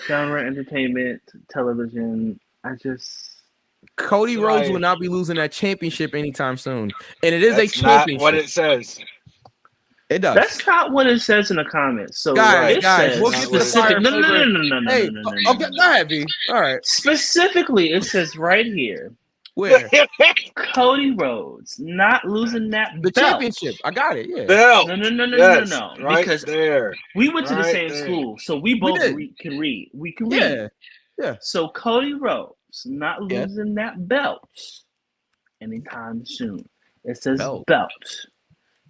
[SPEAKER 5] downright entertainment television,
[SPEAKER 1] Cody Rhodes
[SPEAKER 7] Right.
[SPEAKER 1] will not be losing that championship anytime soon, and it is
[SPEAKER 7] That's
[SPEAKER 1] a
[SPEAKER 7] not
[SPEAKER 1] championship.
[SPEAKER 7] what it says.
[SPEAKER 1] It does.
[SPEAKER 5] That's not what it says in the comments. So
[SPEAKER 1] Guys,
[SPEAKER 5] it
[SPEAKER 1] guys,
[SPEAKER 5] says
[SPEAKER 1] we'll get this
[SPEAKER 5] specific.
[SPEAKER 1] fire
[SPEAKER 5] No.
[SPEAKER 1] Hey, okay, go ahead, V. All right,
[SPEAKER 5] Specifically, it says right here,
[SPEAKER 1] where
[SPEAKER 5] Cody Rhodes not losing that
[SPEAKER 1] the
[SPEAKER 5] belt.
[SPEAKER 1] championship? I got it. Yeah.
[SPEAKER 7] Belt.
[SPEAKER 5] No.
[SPEAKER 7] Yes,
[SPEAKER 5] No.
[SPEAKER 7] right
[SPEAKER 5] Because
[SPEAKER 7] there.
[SPEAKER 5] we went to the
[SPEAKER 7] Right
[SPEAKER 5] same
[SPEAKER 7] there.
[SPEAKER 5] school, so we both
[SPEAKER 1] did.
[SPEAKER 5] can read. We can
[SPEAKER 1] Yeah.
[SPEAKER 5] read.
[SPEAKER 1] Yeah.
[SPEAKER 5] So Cody Rhodes not
[SPEAKER 1] Yeah.
[SPEAKER 5] losing that belt anytime soon. It says
[SPEAKER 1] Belt.
[SPEAKER 5] belt.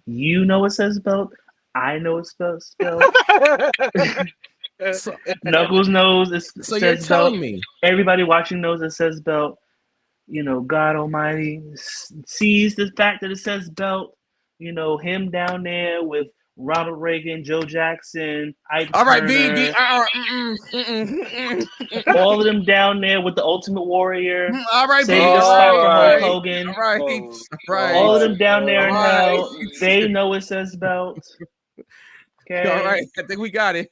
[SPEAKER 5] You know it says belt. I know it spells belt.
[SPEAKER 1] So,
[SPEAKER 5] Knuckles knows it
[SPEAKER 1] so you're
[SPEAKER 5] says
[SPEAKER 1] telling
[SPEAKER 5] belt.
[SPEAKER 1] me
[SPEAKER 5] Everybody watching knows it says belt. God Almighty sees the fact that it says belt. Him down there with Ronald Reagan, Joe Jackson, Ike
[SPEAKER 1] all right,
[SPEAKER 5] Turner,
[SPEAKER 1] V.
[SPEAKER 5] all of them down there with the Ultimate Warrior,
[SPEAKER 1] All right, V.
[SPEAKER 5] saving the
[SPEAKER 7] All
[SPEAKER 5] spot for
[SPEAKER 7] right.
[SPEAKER 5] Hulk Hogan.
[SPEAKER 1] All right,
[SPEAKER 7] Oh,
[SPEAKER 1] right.
[SPEAKER 5] All of them down there in
[SPEAKER 1] All right.
[SPEAKER 5] hell, they know it says belt. Okay.
[SPEAKER 1] All right, I think we got it.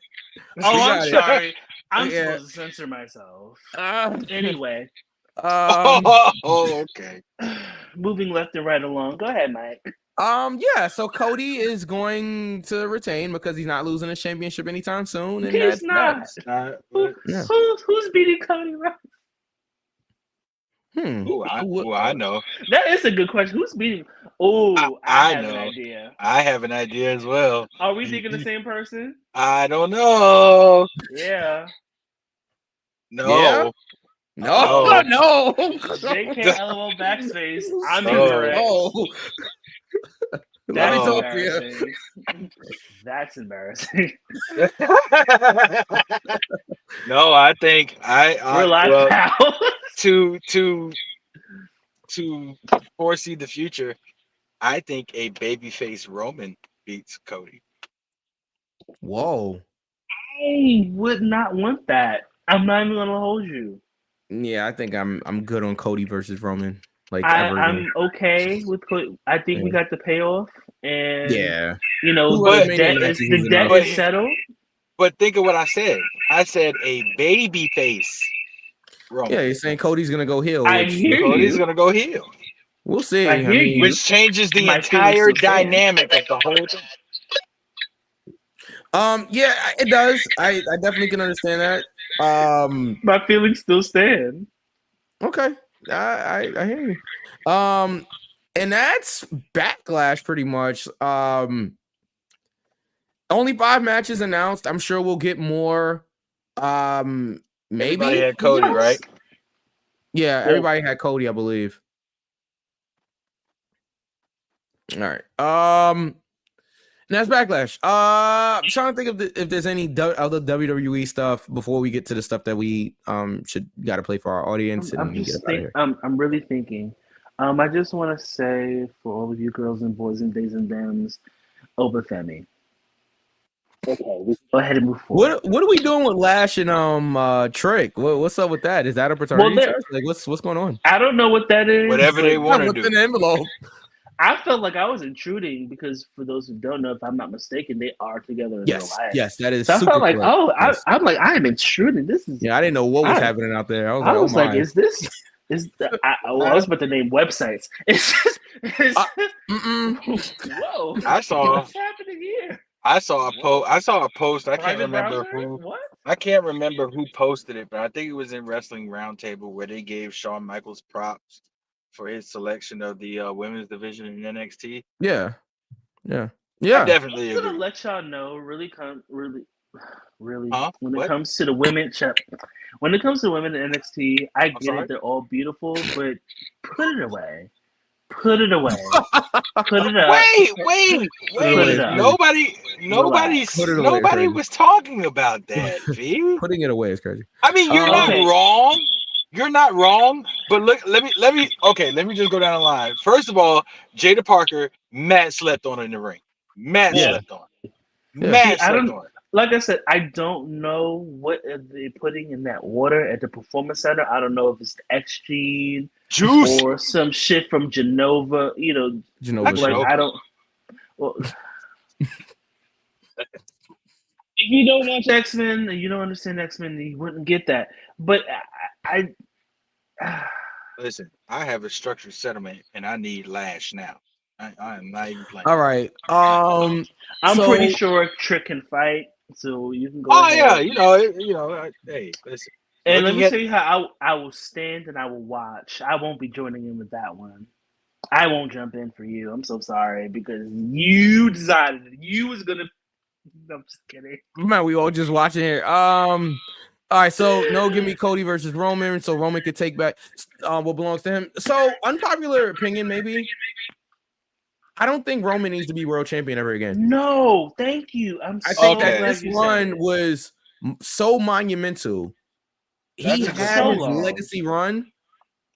[SPEAKER 5] Oh,
[SPEAKER 1] We
[SPEAKER 5] I'm
[SPEAKER 1] got it.
[SPEAKER 5] sorry. I'm
[SPEAKER 1] Yeah.
[SPEAKER 5] supposed to censor myself.
[SPEAKER 1] Uh,
[SPEAKER 5] Anyway,
[SPEAKER 7] okay.
[SPEAKER 5] moving left and right along. Go ahead, Mike.
[SPEAKER 1] Yeah, so Cody is going to retain because he's not losing his championship anytime soon, and
[SPEAKER 5] He's not.
[SPEAKER 7] It's not.
[SPEAKER 1] Yeah.
[SPEAKER 5] Who's beating Cody Rhodes?
[SPEAKER 7] I know.
[SPEAKER 5] That is a good question. Who's beating? Oh, I have
[SPEAKER 7] know.
[SPEAKER 5] an idea.
[SPEAKER 7] I have an idea as well.
[SPEAKER 5] Are we thinking the same person?
[SPEAKER 7] I don't know.
[SPEAKER 5] Yeah.
[SPEAKER 7] No.
[SPEAKER 1] Yeah? No, no.
[SPEAKER 5] JK LOL backspace. I'm
[SPEAKER 7] Oh.
[SPEAKER 5] incorrect.
[SPEAKER 1] Oh. Let me
[SPEAKER 7] No.
[SPEAKER 1] talk to you.
[SPEAKER 5] Embarrassing. That's embarrassing.
[SPEAKER 7] No, I think
[SPEAKER 5] We're live
[SPEAKER 7] well,
[SPEAKER 5] now.
[SPEAKER 7] to foresee the future, I think a babyface Roman beats Cody.
[SPEAKER 1] Whoa.
[SPEAKER 5] I would not want that. I'm not even gonna hold you.
[SPEAKER 1] Yeah, I think I'm good on Cody versus Roman. Like
[SPEAKER 5] I'm okay with Cody. I think we got the payoff, and
[SPEAKER 1] yeah.
[SPEAKER 5] you know,
[SPEAKER 1] Who are
[SPEAKER 5] the
[SPEAKER 1] the
[SPEAKER 5] debt
[SPEAKER 1] main
[SPEAKER 5] is
[SPEAKER 1] events he's
[SPEAKER 5] settled.
[SPEAKER 7] But think of what I said. I said a babyface Roman.
[SPEAKER 1] Yeah, you're saying Cody's gonna go heel.
[SPEAKER 5] I
[SPEAKER 1] which-
[SPEAKER 5] hear
[SPEAKER 7] Cody's
[SPEAKER 5] you.
[SPEAKER 7] gonna go heel,
[SPEAKER 1] We'll see.
[SPEAKER 5] I hear you.
[SPEAKER 7] which changes the
[SPEAKER 5] My feelings
[SPEAKER 7] entire
[SPEAKER 5] still stand.
[SPEAKER 7] dynamic of the whole thing.
[SPEAKER 1] Yeah, it does. I definitely can understand that.
[SPEAKER 5] My feelings still stand.
[SPEAKER 1] Okay. I hear you. And that's Backlash pretty much. Only 5 matches announced. I'm sure we'll get more. Maybe
[SPEAKER 7] Everybody had Cody, right?
[SPEAKER 1] Yeah, everybody had Cody, I believe. All right. And that's Backlash. I'm trying to think if there's any other WWE stuff before we get to the stuff that we should got to play for our audience.
[SPEAKER 5] I'm really thinking. I just want to say for all of you girls and boys and days and thems, Obafemi. Okay, we go ahead and move forward.
[SPEAKER 1] What are we doing with Lash and Trick? What's up with that? Is that a paternity test? Like what's going on?
[SPEAKER 5] I don't know what that is.
[SPEAKER 7] Whatever they want to
[SPEAKER 1] What's
[SPEAKER 7] do.
[SPEAKER 1] in the envelope?
[SPEAKER 5] I felt like I was intruding because, for those who don't know, if I'm not mistaken, they are together in real life.
[SPEAKER 1] Yes, that is.
[SPEAKER 5] So I
[SPEAKER 1] super
[SPEAKER 5] felt like,
[SPEAKER 1] correct. Yes.
[SPEAKER 5] I'm like, I am intruding. This is.
[SPEAKER 1] Yeah, I didn't know what was happening out there.
[SPEAKER 5] I was
[SPEAKER 1] oh
[SPEAKER 5] like,
[SPEAKER 1] my.
[SPEAKER 5] is this? I was about to name websites. Whoa!
[SPEAKER 7] I saw.
[SPEAKER 5] What's happening here?
[SPEAKER 7] I saw a post. I saw a post. I can't
[SPEAKER 5] Private
[SPEAKER 7] remember
[SPEAKER 5] browser?
[SPEAKER 7] who.
[SPEAKER 5] What?
[SPEAKER 7] I can't remember who posted it, but I think it was in Wrestling Roundtable where they gave Shawn Michaels props for his selection of the women's division in NXT.
[SPEAKER 1] Yeah.
[SPEAKER 7] I definitely
[SPEAKER 5] I'm gonna
[SPEAKER 7] agree.
[SPEAKER 5] let y'all know. Really, when
[SPEAKER 7] What?
[SPEAKER 5] it comes to the women, when it comes to women in NXT, I get
[SPEAKER 7] sorry?
[SPEAKER 5] it. They're all beautiful, but put it away. Put it away. Put it up.
[SPEAKER 7] Wait!
[SPEAKER 5] Put it up.
[SPEAKER 7] Nobody
[SPEAKER 1] Put it away, crazy.
[SPEAKER 7] was talking about that, V.
[SPEAKER 1] Putting it away is crazy.
[SPEAKER 7] I mean, you're not
[SPEAKER 5] Okay.
[SPEAKER 7] wrong. You're not wrong. But look, let me just go down the line. First of all, Jada Parker, Matt slept on in the ring. Matt slept on. Matt
[SPEAKER 5] See, I
[SPEAKER 7] slept
[SPEAKER 5] don't-
[SPEAKER 7] on.
[SPEAKER 5] Like I said, I don't know what they're putting in that water at the Performance Center. I don't know if it's the X-Gene
[SPEAKER 7] Juice.
[SPEAKER 5] or some shit from Genova. You know,
[SPEAKER 1] Genova.
[SPEAKER 7] Genova.
[SPEAKER 5] I don't. Well, if you don't watch X-Men and you don't understand X-Men, you wouldn't get that. But I
[SPEAKER 7] Listen, I have a structured settlement and I need Lash now. I am not even playing.
[SPEAKER 1] All right.
[SPEAKER 5] I'm
[SPEAKER 1] So-
[SPEAKER 5] pretty sure Trick can fight, so you can go.
[SPEAKER 7] Oh
[SPEAKER 5] ahead.
[SPEAKER 7] yeah, hey, listen.
[SPEAKER 5] And let
[SPEAKER 7] looking
[SPEAKER 5] me
[SPEAKER 7] at-
[SPEAKER 5] tell you how I will stand and I will watch. I won't be joining in with that one. I won't jump in for you. I'm so sorry because you decided you was gonna. I'm just kidding.
[SPEAKER 1] Man, we all just watching here. All right, so no, give me Cody versus Roman, so Roman could take back what belongs to him. So unpopular opinion, maybe. I don't think Roman needs to be world champion ever again.
[SPEAKER 5] No, thank you. I'm
[SPEAKER 1] I
[SPEAKER 5] so
[SPEAKER 1] think
[SPEAKER 5] glad
[SPEAKER 1] that this
[SPEAKER 5] you said
[SPEAKER 1] run
[SPEAKER 5] it.
[SPEAKER 1] was so monumental. He
[SPEAKER 7] That's a
[SPEAKER 1] had
[SPEAKER 7] good
[SPEAKER 1] his
[SPEAKER 5] solo.
[SPEAKER 1] legacy run.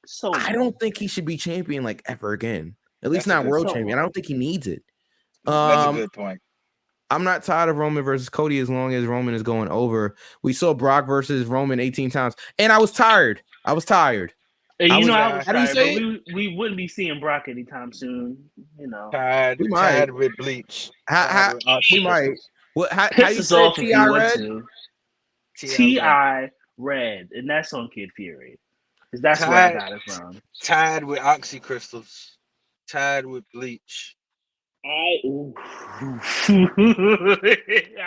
[SPEAKER 5] So
[SPEAKER 1] I don't think he should be champion like ever again. At least
[SPEAKER 7] That's a
[SPEAKER 1] not
[SPEAKER 7] good
[SPEAKER 1] world
[SPEAKER 5] solo.
[SPEAKER 1] champion. I don't think he needs it.
[SPEAKER 7] That's a good point.
[SPEAKER 1] I'm not tired of Roman versus Cody as long as Roman is going over. We saw Brock versus Roman 18 times, and I was tired.
[SPEAKER 5] And
[SPEAKER 1] I was
[SPEAKER 5] I was
[SPEAKER 1] how do you
[SPEAKER 5] tired,
[SPEAKER 1] say
[SPEAKER 5] but we wouldn't be seeing Brock anytime soon. You know,
[SPEAKER 7] Tied
[SPEAKER 1] We might.
[SPEAKER 7] with Bleach.
[SPEAKER 1] How
[SPEAKER 7] Tied with
[SPEAKER 1] we
[SPEAKER 7] Oxy
[SPEAKER 1] might.
[SPEAKER 7] Crystals.
[SPEAKER 1] What? How
[SPEAKER 5] piss
[SPEAKER 1] you
[SPEAKER 5] us
[SPEAKER 1] say
[SPEAKER 5] off if you
[SPEAKER 1] T.I.
[SPEAKER 5] want
[SPEAKER 1] Red?
[SPEAKER 5] to.
[SPEAKER 7] T.I.
[SPEAKER 5] T.I. Red, and that's on Kid Fury. Because that's where I got it from.
[SPEAKER 7] Tied with Oxy Crystals. Tied with Bleach.
[SPEAKER 5] I'm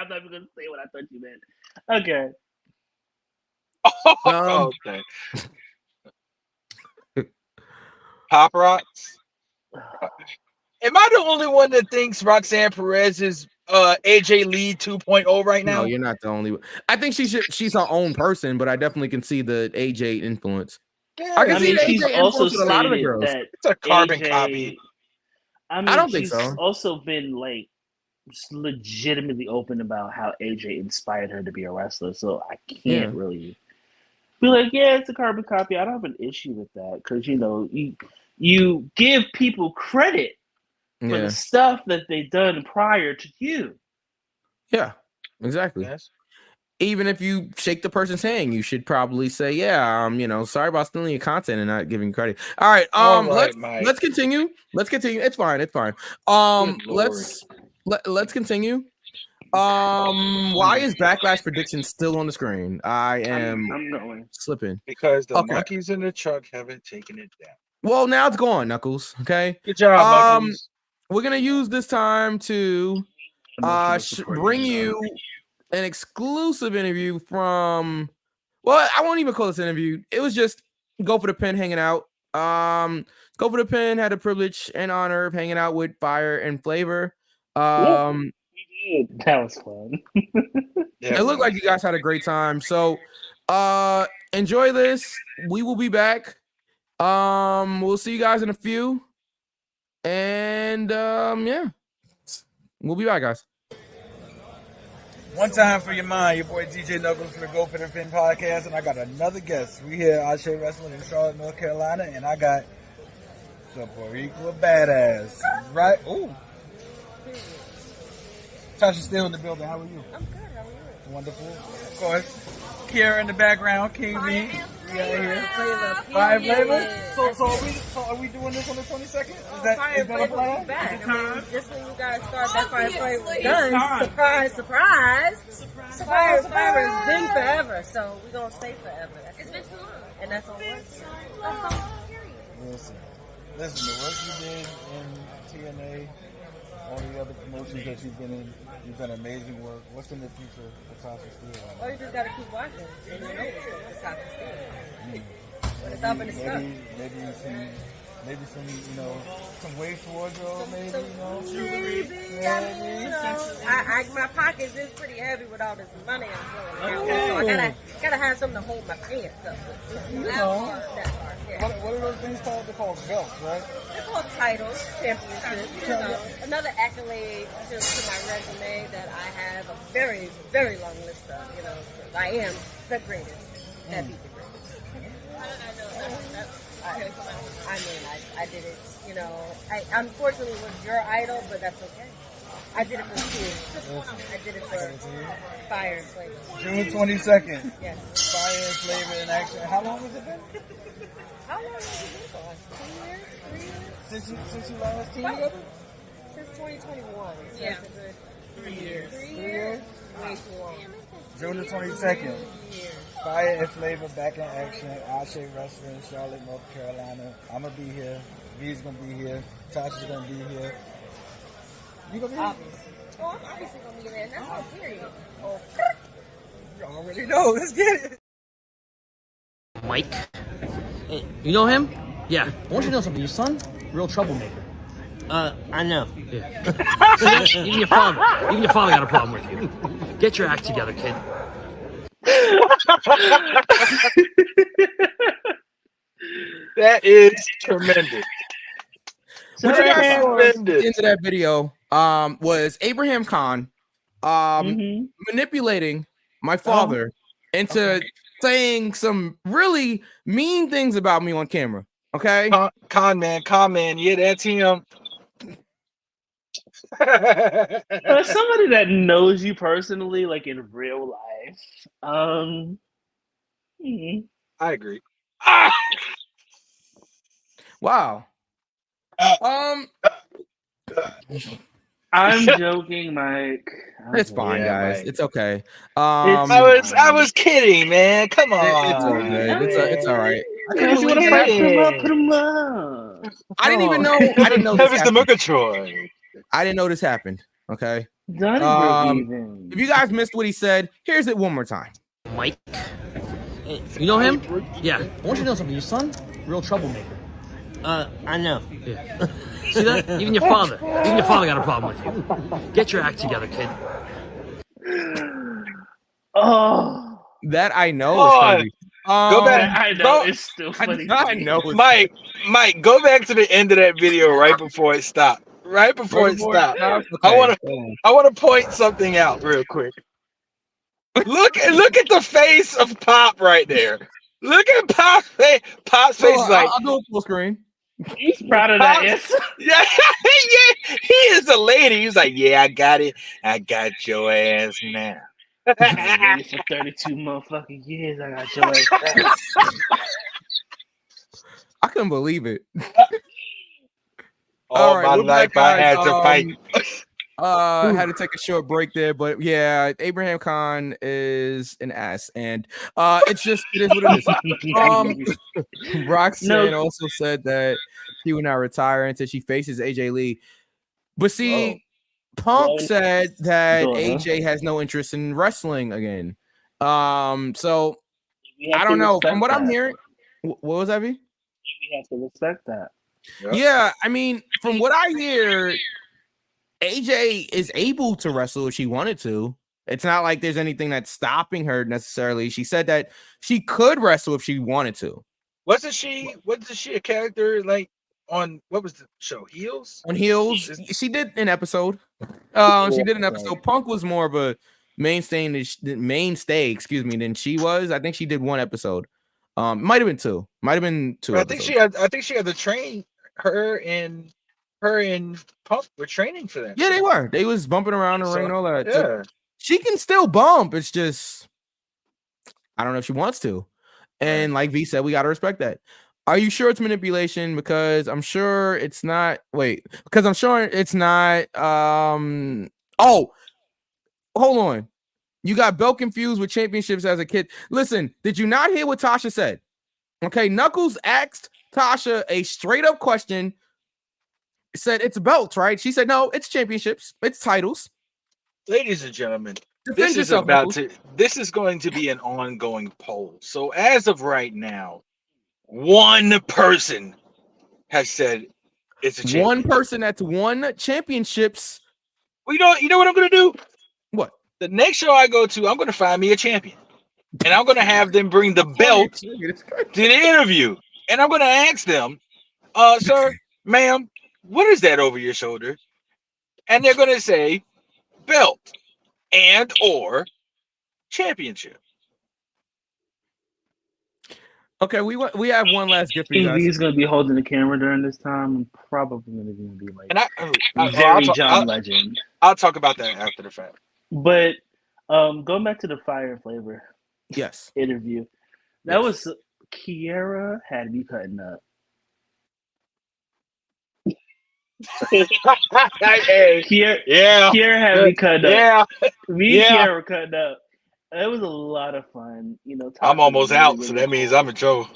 [SPEAKER 5] not even gonna say what I thought you meant. Okay.
[SPEAKER 7] Okay. Pop Rocks. Am I the only one that thinks Roxanne Perez is AJ Lee 2.0 right now?
[SPEAKER 1] No, you're not the only one. I think she's her own person, but I definitely can see the AJ influence.
[SPEAKER 7] Yeah,
[SPEAKER 1] I can
[SPEAKER 5] I
[SPEAKER 1] see
[SPEAKER 5] mean,
[SPEAKER 1] the
[SPEAKER 5] she's
[SPEAKER 1] AJ
[SPEAKER 5] also
[SPEAKER 1] influence with a lot of the
[SPEAKER 5] stated
[SPEAKER 1] girls.
[SPEAKER 5] that
[SPEAKER 7] It's a carbon
[SPEAKER 5] AJ
[SPEAKER 7] copy.
[SPEAKER 5] I mean,
[SPEAKER 1] I don't think
[SPEAKER 5] she's
[SPEAKER 1] so.
[SPEAKER 5] also been like just legitimately open about how AJ inspired her to be a wrestler. So I can't really be like, yeah, it's a carbon copy. I don't have an issue with that because you give people credit for the stuff that they've done prior to you.
[SPEAKER 1] Yeah, exactly.
[SPEAKER 7] Yes.
[SPEAKER 1] Even if you shake the person's hand, you should probably say, "Yeah, sorry about stealing your content and not giving credit." All right, let's continue. Let's continue. It's fine. It's fine. Let's continue. Why is Backlash prediction still on the screen? I'm
[SPEAKER 5] going
[SPEAKER 1] slipping
[SPEAKER 7] because the monkeys in the truck haven't taken it down.
[SPEAKER 1] Well, now it's gone, Knuckles. Okay.
[SPEAKER 7] Good job, monkeys.
[SPEAKER 1] We're gonna use this time to bring you an exclusive interview from. Well, I won't even call this an interview. It was just Go for the Pin hanging out. Go for the Pin had the privilege and honor of hanging out with Fire and Flavor.
[SPEAKER 5] That was fun.
[SPEAKER 1] It looked like you guys had a great time. So enjoy this. We will be back. We'll see you guys in a few. And we'll be back, guys.
[SPEAKER 10] One time for your mind, your boy DJ Knuckles for the Go for the Pin podcast, and I got another guest. We here at Ashe Wrestling in Charlotte, North Carolina, and I got the Boricua Badass. Right? Ooh. Tasha still in the building. How are you?
[SPEAKER 8] I'm good. How are you?
[SPEAKER 10] Wonderful. Of course. Kiera in the background. King V. Fire Flavor. So are we doing this on the 22nd? Is that a plan?
[SPEAKER 8] Back. I mean, just when you guys start that Fire Flavor done, surprise. Fire Flavor has been forever, so we're going to stay forever. It's been too long. And that's all works.
[SPEAKER 10] Listen, the work you did in TNA, all the other promotions that you've been in, you've done amazing work. What's in the future for Tasha Steele?
[SPEAKER 8] Well, you just got to keep watching. And you know it's Tasha Steele. But it's up in the stuff.
[SPEAKER 10] Maybe some ways towards you, maybe,
[SPEAKER 8] my pockets is pretty heavy with all this money I'm doing. So I gotta have something to hold my pants up with.
[SPEAKER 10] What are those things called? They're called belts, right?
[SPEAKER 8] They're called titles, championships. Another accolade to my resume that I have a very, very long list of. I am the greatest. That be the greatest. How did I know that? I did it, I unfortunately was your idol, but that's okay. I did it for you. I did it for Fire and Flavor.
[SPEAKER 10] June 22nd.
[SPEAKER 8] Yes.
[SPEAKER 10] Fire and Flavor in action. How long has it been?
[SPEAKER 8] How long has it been for? 2 years? 3 years?
[SPEAKER 10] Since you last teamed together?
[SPEAKER 8] Since 2021. So
[SPEAKER 9] Yeah.
[SPEAKER 8] that's a good
[SPEAKER 10] 3 years.
[SPEAKER 8] 3 years? Way too long.
[SPEAKER 10] June the 22nd. Fire and Flavor back in action. Ashe Wrestling, Charlotte, North Carolina. I'm going to be here. V's going to be here. Tasha's going to be here. You going to be here?
[SPEAKER 8] Obviously. Oh, I'm obviously going to be there. And that's all period. Oh.
[SPEAKER 10] You already know. Let's get it.
[SPEAKER 2] Mike. Hey, you know him? Yeah. I want you to know something. Your son, real troublemaker. I know. Yeah. Even your father got a problem with you. Get your act together, kid.
[SPEAKER 7] That is tremendous.
[SPEAKER 1] What you guys saw into that video was Abraham Khan manipulating my father into saying some really mean things about me on camera. Okay,
[SPEAKER 7] Con man, yeah, that's him.
[SPEAKER 5] As somebody that knows you personally, like in real life,
[SPEAKER 7] I agree.
[SPEAKER 1] Wow.
[SPEAKER 5] I'm joking, Mike.
[SPEAKER 1] It's fine, guys. Mike. It's okay.
[SPEAKER 7] I was kidding, man. Come on.
[SPEAKER 1] It's all good. It's all right.
[SPEAKER 5] Put him up.
[SPEAKER 1] I didn't even know. I didn't know.
[SPEAKER 7] That was the Murgatroyd.
[SPEAKER 1] I didn't know this happened. Okay.
[SPEAKER 5] Done even.
[SPEAKER 1] If you guys missed what he said, here's it one more time.
[SPEAKER 2] Mike. You know him? Yeah. I want you to know something. Your son, real troublemaker. I know. Yeah. See that? Even your father got a problem with you. Get your act together, kid.
[SPEAKER 5] Oh,
[SPEAKER 1] that I know.
[SPEAKER 7] Oh,
[SPEAKER 1] is crazy.
[SPEAKER 7] Go back.
[SPEAKER 5] I know. It's still funny.
[SPEAKER 1] I know.
[SPEAKER 7] Mike, go back to the end of that video right before it stopped. Right before it stopped.
[SPEAKER 1] Okay.
[SPEAKER 7] I want to point something out real quick. Look at the face of Pop right there. Look at Pop's face. Pop's face is like,
[SPEAKER 1] I'll go full screen.
[SPEAKER 5] He's proud of that. Yes.
[SPEAKER 7] Yeah, yeah. He is a lady. He's like, yeah, I got it. I got your ass now.
[SPEAKER 5] For 32 motherfucking years, I got your ass.
[SPEAKER 1] I couldn't believe it.
[SPEAKER 7] All right, my life, I had to fight.
[SPEAKER 1] Had to take a short break there, but yeah, Abraham Khan is an ass, and it is what it is. Roxanne also said that she would not retire until she faces AJ Lee, but see, Punk said that AJ has no interest in wrestling again. So I don't know. From what I'm hearing, what was that?
[SPEAKER 5] We have to respect that.
[SPEAKER 1] Yeah, I mean, from what I hear, AJ is able to wrestle if she wanted to. It's not like there's anything that's stopping her necessarily. She said that she could wrestle if she wanted to.
[SPEAKER 7] Wasn't she a character like on what was the show? Heels?
[SPEAKER 1] On Heels. She did an episode. She did an episode. Punk was more of a mainstay, excuse me, than she was. I think she did one episode. Might have been two. I think
[SPEAKER 7] she had to train her and Punk were training for that.
[SPEAKER 1] Yeah, they were. They was bumping around the ring and all that.
[SPEAKER 7] Yeah.
[SPEAKER 1] So she can still bump. It's just I don't know if she wants to. And like V said, we gotta respect that. Are you sure it's manipulation? Because I'm sure it's not. Because I'm sure it's not. Oh, hold on. You got belt confused with championships as a kid. Listen, did you not hear what Tasha said? Okay, Knuckles asked Tasha a straight up question. Said it's belts, right? She said no, it's championships, it's titles.
[SPEAKER 7] Ladies and gentlemen,
[SPEAKER 1] Defend
[SPEAKER 7] this
[SPEAKER 1] yourself,
[SPEAKER 7] this is going to be an ongoing poll. So as of right now, one person has said it's a championship.
[SPEAKER 1] One person that's won championships.
[SPEAKER 7] Well, you know what I'm gonna do?
[SPEAKER 1] What?
[SPEAKER 7] The next show I go to, I'm gonna find me a champion. And I'm gonna have them bring the belt to the interview. And I'm gonna ask them, sir, ma'am, what is that over your shoulder? And they're gonna say belt and or championship.
[SPEAKER 1] Okay, we have one last gift for you guys.
[SPEAKER 5] He's gonna be holding the camera during this time. I'm probably gonna be like
[SPEAKER 7] John
[SPEAKER 5] Legend.
[SPEAKER 7] I'll talk about that after the fact.
[SPEAKER 5] But going back to the Fire and Flavor interview, that was Kiera had me cutting up. Kiera had me cutting up. Kiera were cutting up. It was a lot of fun. You know,
[SPEAKER 7] I'm almost out, so that means I'm in trouble.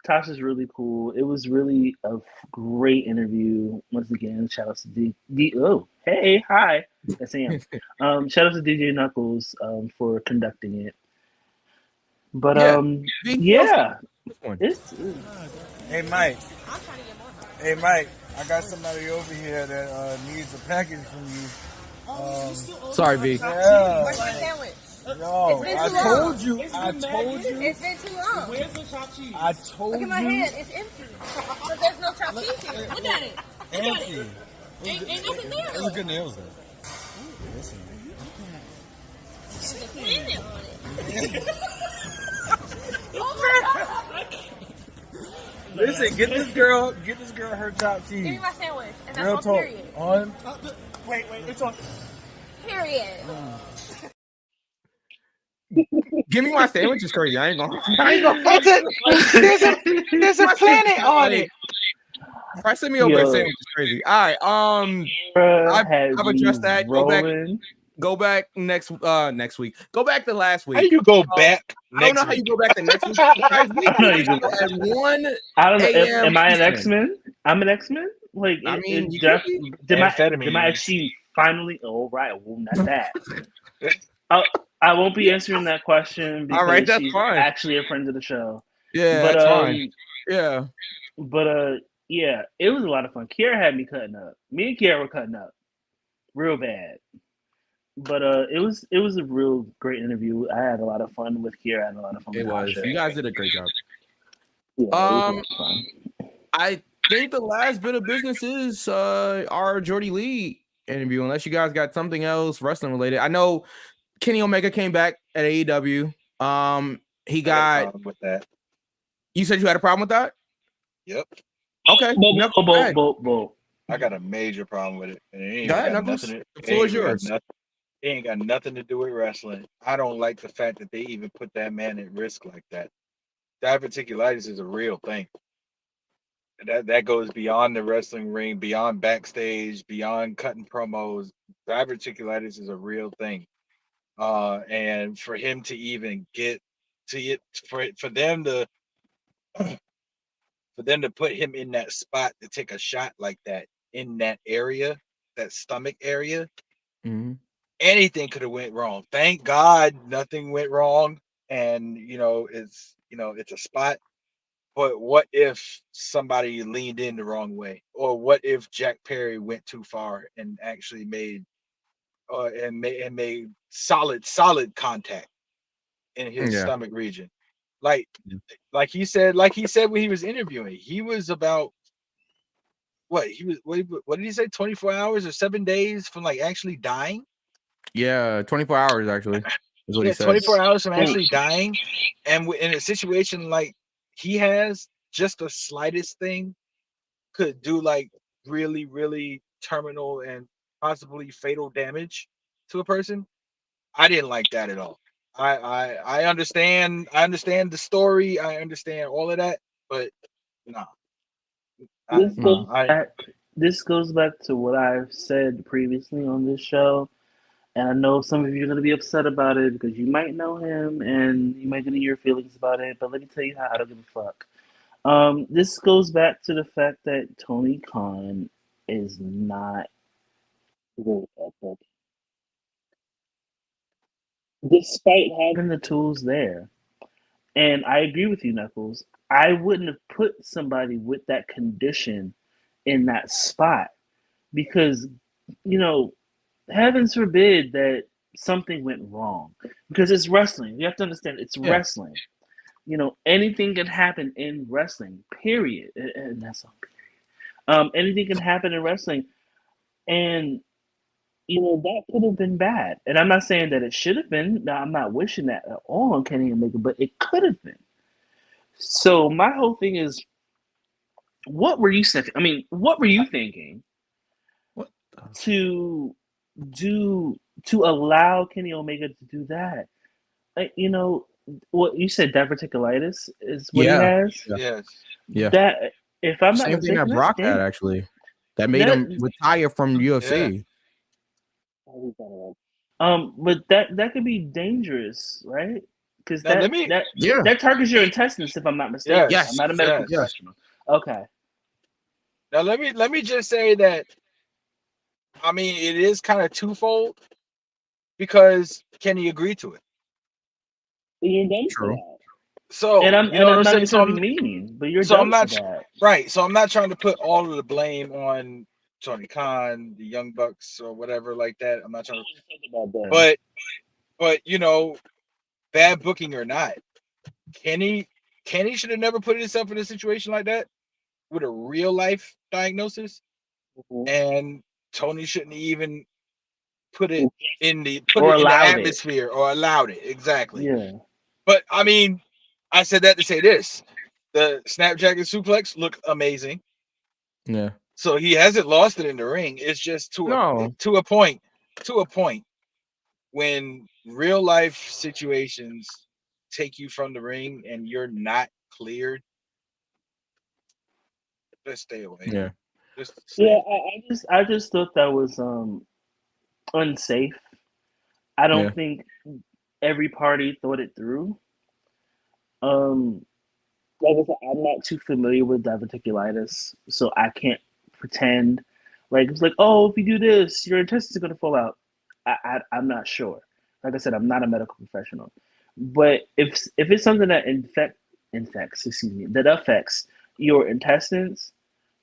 [SPEAKER 5] Tasha's really cool. It was really a great interview. Once again, shout out to hi, that's Sam. Shout out to DJ Knuckles for conducting it. But
[SPEAKER 10] Hey Mike. Hey Mike, I got somebody over here that needs a package from you.
[SPEAKER 1] Sorry, V.
[SPEAKER 10] Yeah. Yo, I told you.
[SPEAKER 8] It's been too long.
[SPEAKER 10] Where's the chopped cheese? I told you.
[SPEAKER 8] Look at my hand. It's empty. So there's no chopped cheese here. Look at it.
[SPEAKER 10] Empty.
[SPEAKER 8] Ain't nothing there.
[SPEAKER 10] Those are good nails, though. Listen.
[SPEAKER 8] There's a planet on it.
[SPEAKER 10] Listen, get this girl her chopped cheese.
[SPEAKER 8] Give me my sandwich. And
[SPEAKER 10] Real
[SPEAKER 8] that's on
[SPEAKER 10] talk.
[SPEAKER 8] period.
[SPEAKER 10] On. Wait, it's on.
[SPEAKER 8] Period.
[SPEAKER 1] Give me my sandwich is crazy. I ain't gonna.
[SPEAKER 7] There's a planet on it.
[SPEAKER 1] If I send me over a sandwich is crazy. All right. I've addressed that. Go back next week. Go back to last week.
[SPEAKER 7] How you go back?
[SPEAKER 1] I don't know how you go back to next week. Guys,
[SPEAKER 5] I don't know. Am I an X-Men? I'm an X-Men. Like,
[SPEAKER 1] I
[SPEAKER 5] it,
[SPEAKER 1] mean,
[SPEAKER 5] it
[SPEAKER 1] you
[SPEAKER 5] def-
[SPEAKER 1] could be.
[SPEAKER 5] did my
[SPEAKER 7] Amphetamines.
[SPEAKER 5] actually finally? Oh, right. Well, not that. I won't be answering that question
[SPEAKER 1] All right,
[SPEAKER 5] because
[SPEAKER 1] that's
[SPEAKER 5] she's
[SPEAKER 1] fine.
[SPEAKER 5] actually a friend of the show.
[SPEAKER 1] Yeah,
[SPEAKER 5] But
[SPEAKER 1] that's fine. Yeah.
[SPEAKER 5] yeah, it was a lot of fun. Kiara had me cutting up. Me and Kiara were cutting up real bad. But it was a real great interview. I had a lot of fun with Kiera. I had a lot of fun
[SPEAKER 1] It
[SPEAKER 5] with
[SPEAKER 1] was.
[SPEAKER 5] Asha.
[SPEAKER 1] You guys did a great job.
[SPEAKER 5] Yeah, it was a lot
[SPEAKER 1] Um,
[SPEAKER 5] of fun.
[SPEAKER 1] I think the last bit of business is our Jordy Lee interview. Unless you guys got something else wrestling related. I know Kenny Omega came back at AEW. He
[SPEAKER 7] I got a
[SPEAKER 1] got.
[SPEAKER 7] problem with that.
[SPEAKER 1] You said you had a problem with that?
[SPEAKER 7] Yep.
[SPEAKER 1] Okay. Knuckles, go ahead.
[SPEAKER 7] I got a major problem with it. And it ain't
[SPEAKER 1] Go ahead,
[SPEAKER 7] got
[SPEAKER 1] Knuckles.
[SPEAKER 7] nothing.
[SPEAKER 1] The floor is yours.
[SPEAKER 7] It ain't got nothing to do with wrestling. I don't like the fact that they even put that man at risk like that. Diverticulitis is a real thing. That goes beyond the wrestling ring, beyond backstage, beyond cutting promos. Diverticulitis is a real thing. And for him to even get to it, for them to put him in that spot to take a shot like that in that area, that stomach area, anything could have went wrong. Thank God nothing went wrong, and it's a spot. But what if somebody leaned in the wrong way, or what if Jack Perry went too far and actually made solid contact in his stomach region, like he said when he was interviewing, he was about what did he say, 24 hours or 7 days from like actually dying?
[SPEAKER 1] Yeah, 24 hours actually is what he said.
[SPEAKER 7] 24 hours from actually dying, and in a situation like he has, just the slightest thing could do like really, really terminal and possibly fatal damage to a person. I didn't like that at all. I understand the story. I understand all of that, but no.
[SPEAKER 5] This goes back to what I've said previously on this show, and I know some of you are going to be upset about it because you might know him and you might get in your feelings about it. But let me tell you how I don't give a fuck. This goes back to the fact that Tony Khan is not good at that. Despite having the tools there. And I agree with you, Knuckles. I wouldn't have put somebody with that condition in that spot because, heavens forbid that something went wrong. Because it's wrestling. You have to understand it's wrestling. Anything can happen in wrestling, period. And that's on period. Anything can happen in wrestling. And that could have been bad. And I'm not saying that it should have been. Now, I'm not wishing that at all on Kenny Omega, but it could have been. So my whole thing is, what were you thinking? I mean, what were you thinking to allow Kenny Omega to do that? What you said, diverticulitis is what he has.
[SPEAKER 7] Yes.
[SPEAKER 5] That, if I'm not
[SPEAKER 1] Same thing
[SPEAKER 5] mistaken,
[SPEAKER 1] that Brock
[SPEAKER 5] that's
[SPEAKER 1] had actually. That made him retire from UFC.
[SPEAKER 5] But that could be dangerous, right? Because that targets your intestines, if I'm not mistaken.
[SPEAKER 7] Yes.
[SPEAKER 5] I'm not a medical professional. Okay.
[SPEAKER 7] Now let me just say that, I mean, it is kind of twofold because Kenny agreed to it.
[SPEAKER 5] True.
[SPEAKER 7] So
[SPEAKER 5] and I'm
[SPEAKER 7] you know what I'm
[SPEAKER 5] not
[SPEAKER 7] saying?
[SPEAKER 5] even
[SPEAKER 7] So
[SPEAKER 5] talking mean, but you're
[SPEAKER 7] so
[SPEAKER 5] done
[SPEAKER 7] I'm not
[SPEAKER 5] for that.
[SPEAKER 7] right. So I'm not trying to put all of the blame on Tony Khan, the Young Bucks, or whatever like that. I'm not trying to. But bad booking or not, Kenny should have never put himself in a situation like that with a real life diagnosis, and Tony shouldn't even put it in the atmosphere or allowed it. Exactly.
[SPEAKER 5] Yeah.
[SPEAKER 7] But I mean, I said that to say this: the Snapdragon suplex looked amazing.
[SPEAKER 1] Yeah.
[SPEAKER 7] So he hasn't lost it in the ring. It's just to a point when real life situations take you from the ring and you're not cleared. Just stay away.
[SPEAKER 1] Yeah.
[SPEAKER 5] I just thought that was unsafe. I don't think every party thought it through. Like I said, I'm not too familiar with diverticulitis, so I can't pretend. Like it's like, oh, if you do this, your intestines are gonna fall out. I'm not sure. Like I said, I'm not a medical professional, but if it's something that that affects your intestines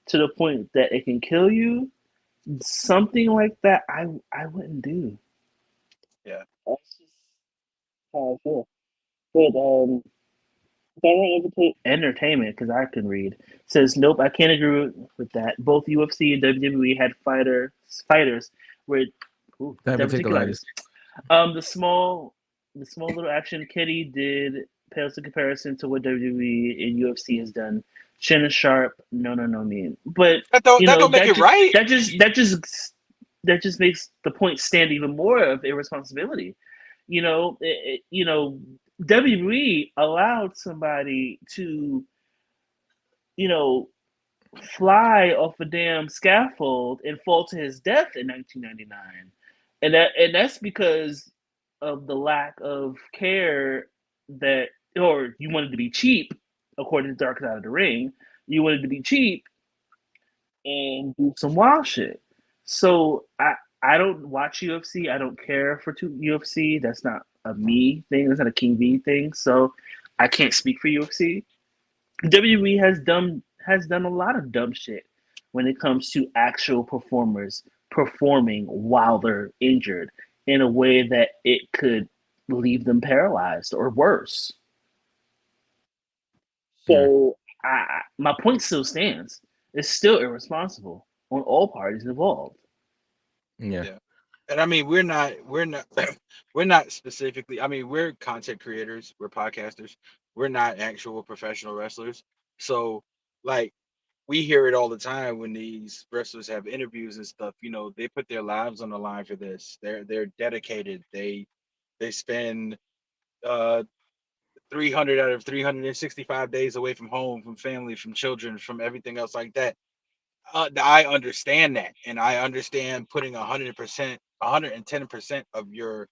[SPEAKER 5] to the point that it can kill you, something like that, I wouldn't do.
[SPEAKER 7] Yeah.
[SPEAKER 5] That's just how I feel. But entertainment, because I can read, says nope, I can't agree with that. Both UFC and WWE had fighters with diverticulitis. The small little action Kitty did pales in comparison to what WWE and UFC has done. Shannon Sharp, no mean, but
[SPEAKER 7] that don't make it right.
[SPEAKER 5] That just makes the point stand even more of irresponsibility. WWE allowed somebody to, fly off a damn scaffold and fall to his death in 1999, and that's because of the lack of care or you wanted to be cheap, according to Dark Side of the Ring. You wanted to be cheap and do some wild shit. So I don't watch UFC. I don't care for UFC. That's not a me thing. That's not a King V thing. So I can't speak for UFC. WWE has done a lot of dumb shit when it comes to actual performers performing while they're injured in a way that it could leave them paralyzed or worse. So my point still stands. It's still irresponsible on all parties involved.
[SPEAKER 1] Yeah.
[SPEAKER 7] And I mean, we're not specifically. I mean, we're content creators, we're podcasters, we're not actual professional wrestlers. So, like, we hear it all the time when these wrestlers have interviews and stuff. They put their lives on the line for this. They're dedicated. They spend 300 out of 365 days away from home, from family, from children, from everything else like that. I understand that, and I understand putting 100%, 110% of your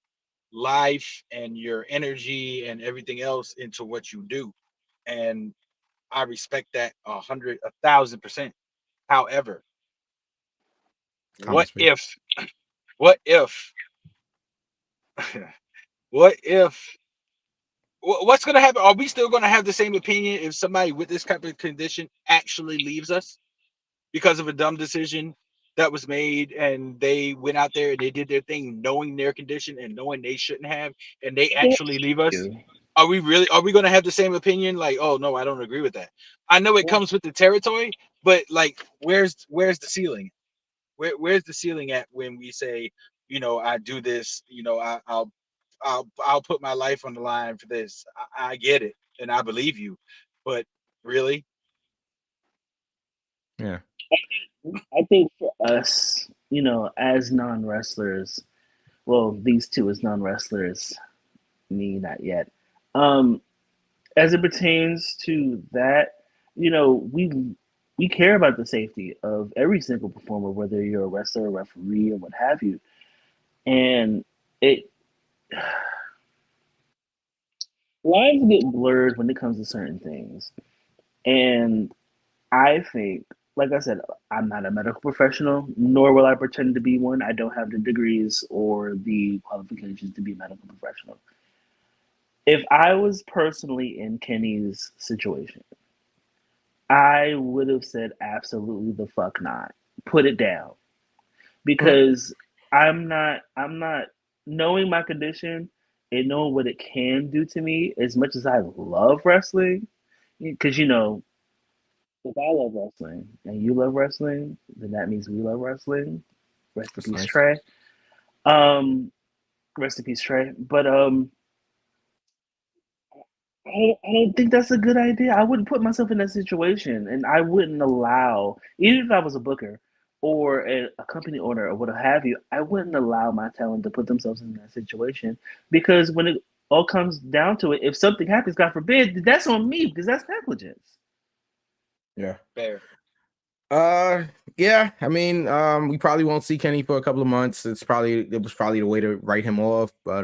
[SPEAKER 7] life and your energy and everything else into what you do, and I respect that 1,000%. However, what if what's going to happen? Are we still going to have the same opinion if somebody with this type of condition actually leaves us because of a dumb decision that was made, and they went out there and they did their thing knowing their condition and knowing they shouldn't have, and they actually leave us? Are we going to have the same opinion? Like, oh no, I don't agree with that. I know it comes with the territory, but like, where's the ceiling? Where's the ceiling at when we say, I do this, I'll put my life on the line for this. I get it, and I believe you, but really?
[SPEAKER 1] Yeah.
[SPEAKER 5] I think for us, as non-wrestlers, well, these two as non-wrestlers, me not yet. As it pertains to that, we care about the safety of every single performer, whether you're a wrestler, a referee, or what have you. And lines get blurred when it comes to certain things. And I think, like I said, I'm not a medical professional, nor will I pretend to be one. I don't have the degrees or the qualifications to be a medical professional. If I was personally in Kenny's situation, I would have said absolutely the fuck not. Put it down. Because I'm not knowing my condition and knowing what it can do to me, as much as I love wrestling, because if I love wrestling and you love wrestling, then that means we love wrestling. Rest in peace, Trey. Rest in peace, Trey. But I don't think that's a good idea. I wouldn't put myself in that situation, and I wouldn't allow, even if I was a booker or a company owner or what have you, I wouldn't allow my talent to put themselves in that situation, because when it all comes down to it, if something happens, God forbid, that's on me, because that's negligence.
[SPEAKER 1] Yeah.
[SPEAKER 7] Fair.
[SPEAKER 1] Yeah. I mean, we probably won't see Kenny for a couple of months. It was probably the way to write him off, but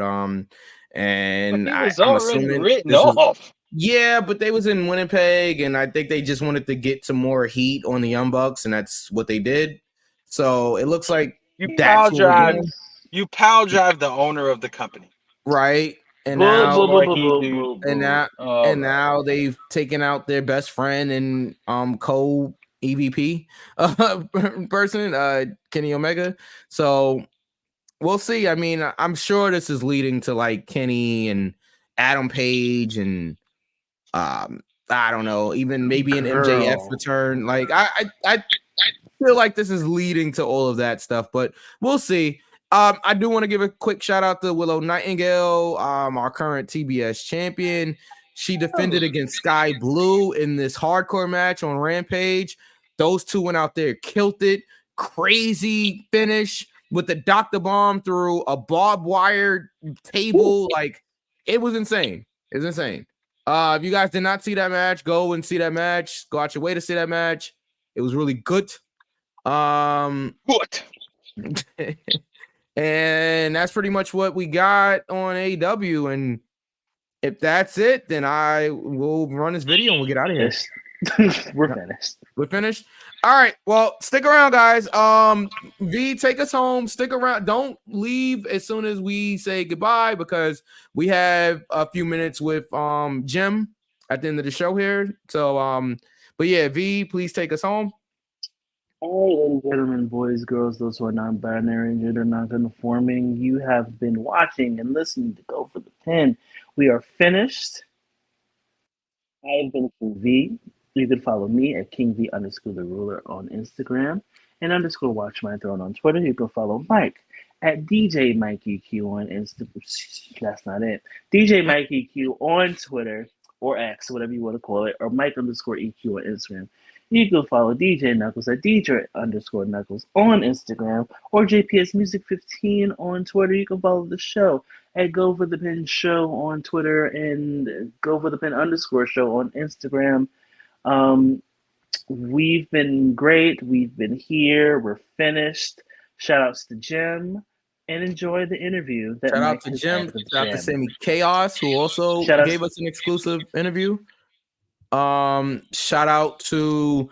[SPEAKER 1] and
[SPEAKER 7] he was
[SPEAKER 1] I'm
[SPEAKER 7] already
[SPEAKER 1] assuming
[SPEAKER 7] written off.
[SPEAKER 1] Yeah, but they was in Winnipeg, and I think they just wanted to get some more heat on the Young Bucks, and that's what they did. So it looks like
[SPEAKER 7] You
[SPEAKER 1] that's
[SPEAKER 7] pile
[SPEAKER 1] what we're
[SPEAKER 7] drive.
[SPEAKER 1] doing,
[SPEAKER 7] You pile drive the owner of the company.
[SPEAKER 1] right? And
[SPEAKER 5] Boo,
[SPEAKER 1] now,
[SPEAKER 5] boo, boo,
[SPEAKER 7] Or
[SPEAKER 5] boo,
[SPEAKER 7] he
[SPEAKER 5] boo,
[SPEAKER 7] do.
[SPEAKER 5] boo,
[SPEAKER 1] and
[SPEAKER 5] boo.
[SPEAKER 1] now,
[SPEAKER 7] All
[SPEAKER 1] and
[SPEAKER 7] right.
[SPEAKER 1] now they've taken out their best friend and co EVP person, Kenny Omega. So we'll see. I mean, I'm sure this is leading to like Kenny and Adam Page and I don't know, even maybe an MJF
[SPEAKER 5] Girl.
[SPEAKER 1] return. Like I feel like this is leading to all of that stuff, but we'll see. I do want to give a quick shout out to Willow Nightingale, our current TBS champion. She defended against Sky Blue in this hardcore match on Rampage. Those two went out there, killed it. Crazy finish with the Dr. Bomb through a barbed wire table. Like, it was insane. It's insane. If you guys did not see that match, go and see that match. Go out your way to see that match. It was really good.
[SPEAKER 7] What?
[SPEAKER 1] And that's pretty much what we got on AW. And if that's it, then I will run this video and we'll get out of here.
[SPEAKER 5] We're finished.
[SPEAKER 1] We're finished. All right. Well, stick around, guys. V, take us home. Stick around. Don't leave as soon as we say goodbye because we have a few minutes with Jim at the end of the show here. So but yeah, V, please take us home.
[SPEAKER 5] All right, ladies and gentlemen, boys, girls, those who are non-binary and gender non-conforming, you have been watching and listening to Go for the Pin. We are finished. I have been King V. You can follow me at KingV_the_ruler on Instagram and _Watch My Throne on Twitter. You can follow Mike at DJ Mike EQ on Instagram. That's not it. DJ Mike EQ on Twitter or X, whatever you want to call it, or Mike_EQ on Instagram. You can follow DJ Knuckles at DJ_Knuckles on Instagram or JPS Music 15 on Twitter. You can follow the show at Go for the Pin Show on Twitter and Go for the Pin _show on Instagram. We've been great. We've been here. We're finished. Shout outs to Jim and enjoy the interview.
[SPEAKER 1] Shout out to Jim. Shout out to Sammy Chaos, who also gave us an exclusive interview. Shout out to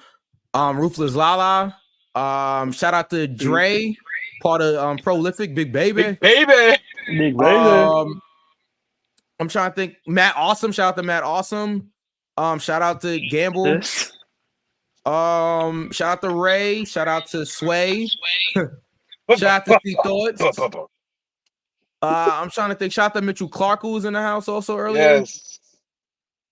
[SPEAKER 1] Ruthless Lala. Shout out to Dre, part of Prolific, Big Baby.
[SPEAKER 5] Big Baby.
[SPEAKER 1] I'm trying to think. Matt Awesome. Shout out to Matt Awesome. Shout out to Gamble. Shout out to Ray. Shout out to Sway. Shout out to C Thoughts. I'm trying to think. Shout out to Mitchell Clark, who was in the house also earlier.
[SPEAKER 7] Yes.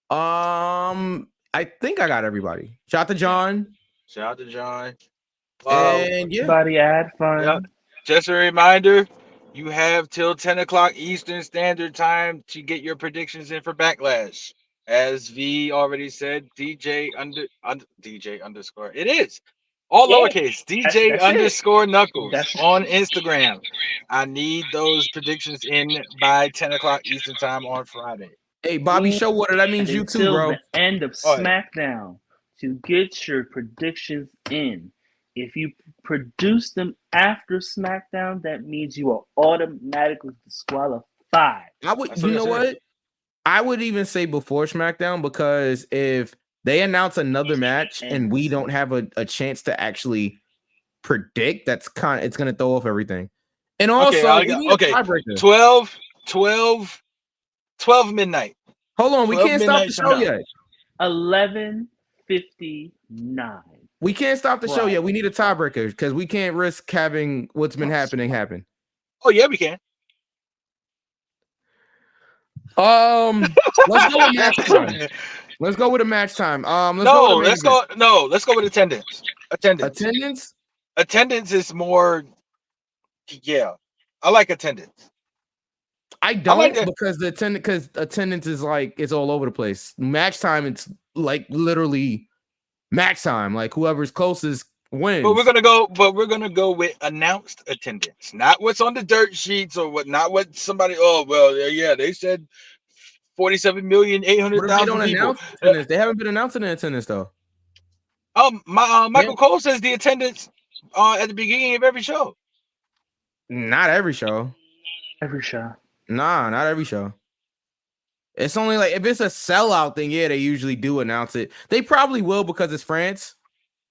[SPEAKER 1] I think I got everybody. Shout out to John.
[SPEAKER 7] Shout out to John.
[SPEAKER 1] And yeah.
[SPEAKER 5] Everybody had fun.
[SPEAKER 7] Yep. Just a reminder, you have till 10 o'clock Eastern Standard Time to get your predictions in for Backlash. As V already said, DJ underscore. It is all lowercase. DJ _ Knuckles on Instagram. I need those predictions in by 10 o'clock Eastern Time on Friday.
[SPEAKER 1] Hey, Bobby Showwater, that means you too,
[SPEAKER 5] Until
[SPEAKER 1] bro.
[SPEAKER 5] the end of SmackDown to get your predictions in. If you produce them after SmackDown, that means you are automatically disqualified.
[SPEAKER 1] I would, you know what? I would even say before SmackDown, because if they announce another match and we don't have a chance to actually predict, it's gonna throw off everything. And also,
[SPEAKER 7] 12 midnight.
[SPEAKER 1] Hold on, we can't stop the show yet.
[SPEAKER 5] 11:59.
[SPEAKER 1] We can't stop the show yet. We need a tiebreaker because we can't risk having what's been happening happen.
[SPEAKER 7] Oh yeah, we can.
[SPEAKER 1] Let's go with match time. Let's go with a match time. Let's
[SPEAKER 7] go with attendance. Attendance is more. Yeah, I like attendance.
[SPEAKER 1] I don't because attendance is like it's all over the place. Match time, it's like literally match time. Like whoever's closest wins.
[SPEAKER 7] But we're gonna go with announced attendance, not what's on the dirt sheets or not what somebody. Oh well, yeah, they said 47,800,000
[SPEAKER 1] They don't
[SPEAKER 7] people.
[SPEAKER 1] announce attendance. They haven't been announcing the attendance though.
[SPEAKER 7] Michael Cole says the attendance at the beginning of every show.
[SPEAKER 1] Not every show.
[SPEAKER 5] Every show.
[SPEAKER 1] Nah, not every show. It's only like if it's a sellout thing, yeah, they usually do announce it. They probably will because it's France,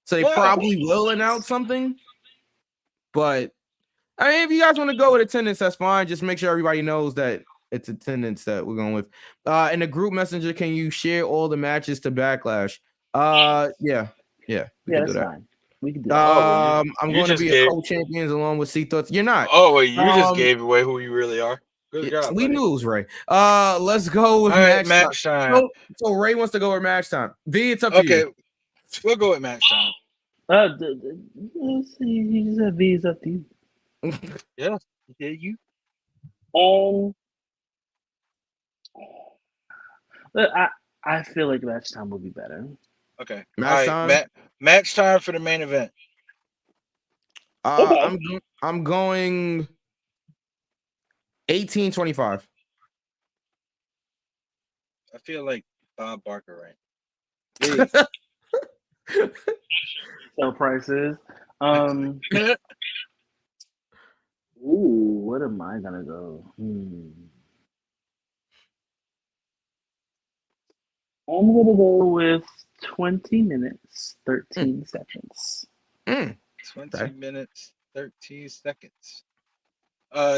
[SPEAKER 1] so they probably will announce something. But I mean, if you guys want to go with attendance, that's fine. Just make sure everybody knows that it's attendance that we're going with. In the group messenger, can you share all the matches to Backlash? Yeah, we
[SPEAKER 5] Yeah,
[SPEAKER 1] can
[SPEAKER 5] that's
[SPEAKER 1] do that.
[SPEAKER 5] fine. We can do that.
[SPEAKER 1] I'm
[SPEAKER 7] you
[SPEAKER 1] going to
[SPEAKER 7] just
[SPEAKER 1] be
[SPEAKER 7] gave-
[SPEAKER 1] a co-champions along with C Thoughts. You're not.
[SPEAKER 7] Oh wait, you just gave away who you really are. Good job.
[SPEAKER 1] We
[SPEAKER 7] buddy.
[SPEAKER 1] knew it was Ray. Let's go with
[SPEAKER 7] All right,
[SPEAKER 1] match
[SPEAKER 7] time.
[SPEAKER 1] So Ray wants to go with match time. V, it's up to
[SPEAKER 7] Okay,
[SPEAKER 1] you.
[SPEAKER 7] we'll go with match time.
[SPEAKER 5] He's a V's up to you.
[SPEAKER 7] Yeah, you.
[SPEAKER 5] I feel like match time will be better.
[SPEAKER 7] Okay.
[SPEAKER 1] Match time.
[SPEAKER 7] Match time for the main event.
[SPEAKER 1] I'm going 18-25.
[SPEAKER 7] I feel like Bob Barker, right?
[SPEAKER 5] So prices. Ooh, what am I gonna go? I'm gonna go with 20 minutes, 13 seconds.
[SPEAKER 7] 20 minutes, 13 seconds.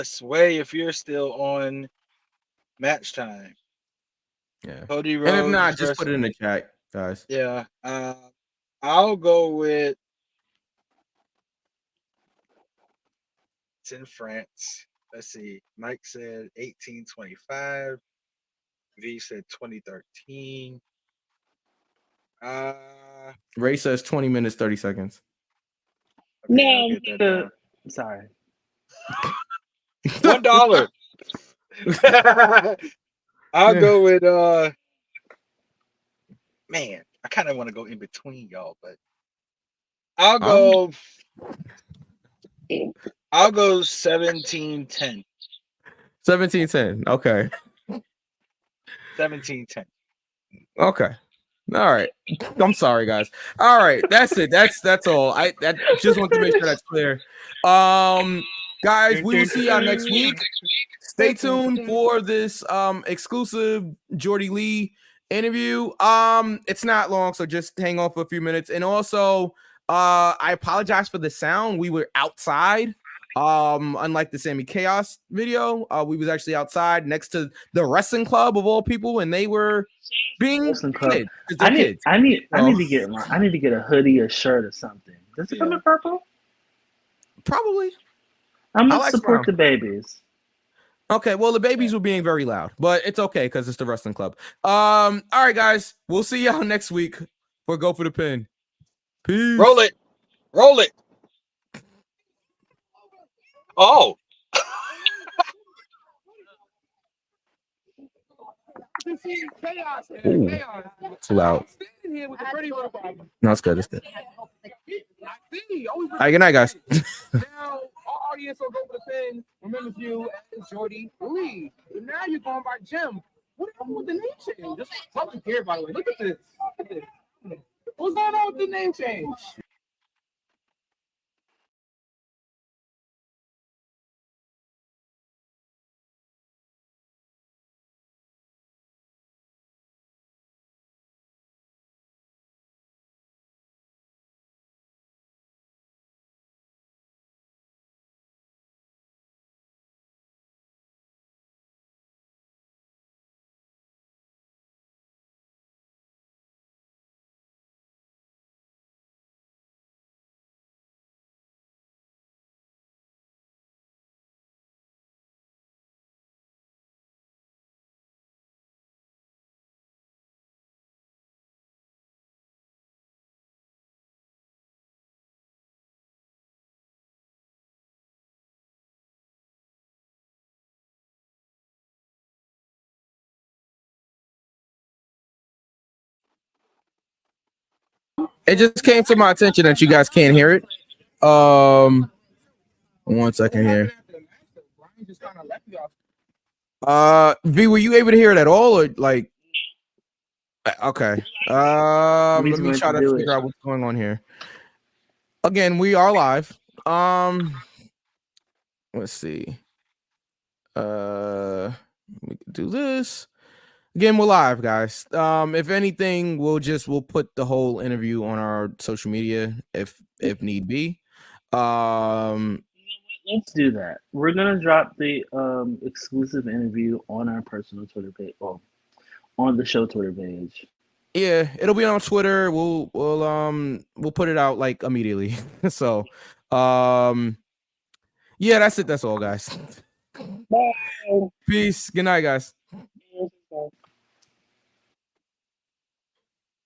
[SPEAKER 7] Sway, if you're still on match time.
[SPEAKER 1] Yeah.
[SPEAKER 7] Cody Rhodes.
[SPEAKER 1] And if not, just put it in the chat, guys.
[SPEAKER 7] Yeah. I'll go with it's in France. Let's see. Mike said 1825. V said 2013.
[SPEAKER 1] Ray says 20 minutes, 30 seconds.
[SPEAKER 7] Okay,
[SPEAKER 5] No, sorry.
[SPEAKER 7] $1. I'll go with man, I kind of want to go in between y'all, but I'll go 1710.
[SPEAKER 1] 17-10. Okay.
[SPEAKER 7] 1710.
[SPEAKER 1] Okay. All right. I'm sorry, guys. All right. That's it. That's all. I just want to make sure that's clear. Guys, we will see y'all next week. Stay tuned for this exclusive Jordy Lee interview. It's not long, so just hang on for a few minutes. And also, I apologize for the sound. We were outside. Unlike the Sammy Chaos video, we was actually outside next to the wrestling club of all people, and they were being kids.
[SPEAKER 5] I need to get a hoodie, a shirt, or something. Does it come in purple?
[SPEAKER 1] Probably.
[SPEAKER 5] I'm gonna support the babies.
[SPEAKER 1] Okay, well, the babies were being very loud, but it's okay because it's the wrestling club. All right, guys, we'll see y'all next week for Go for the Pin. Peace.
[SPEAKER 7] Roll it. Oh.
[SPEAKER 1] Ooh, too loud. No, it's good. It's good. All right, good night, guys.
[SPEAKER 11] Now, our audience will go for the pin. Remember you as Jordy Lee. But now you're going by Jim. What happened with the name change? This is public here, by the way. Look at this. What's going on with the name change?
[SPEAKER 1] It just came to my attention that you guys can't hear it. 1 second here. V, were you able to hear it at all, or like? Okay. Let me try to figure out what's going on here. Again, we are live. Let's see. We can do this. Again, we're live, guys. If anything, we'll put the whole interview on our social media if need be.
[SPEAKER 5] Let's do that. We're gonna drop the exclusive interview on our personal Twitter page, well, on the show Twitter page.
[SPEAKER 1] Yeah, it'll be on Twitter. We'll put it out like immediately. So, yeah, that's it. That's all, guys.
[SPEAKER 5] Bye.
[SPEAKER 1] Peace. Good night, guys.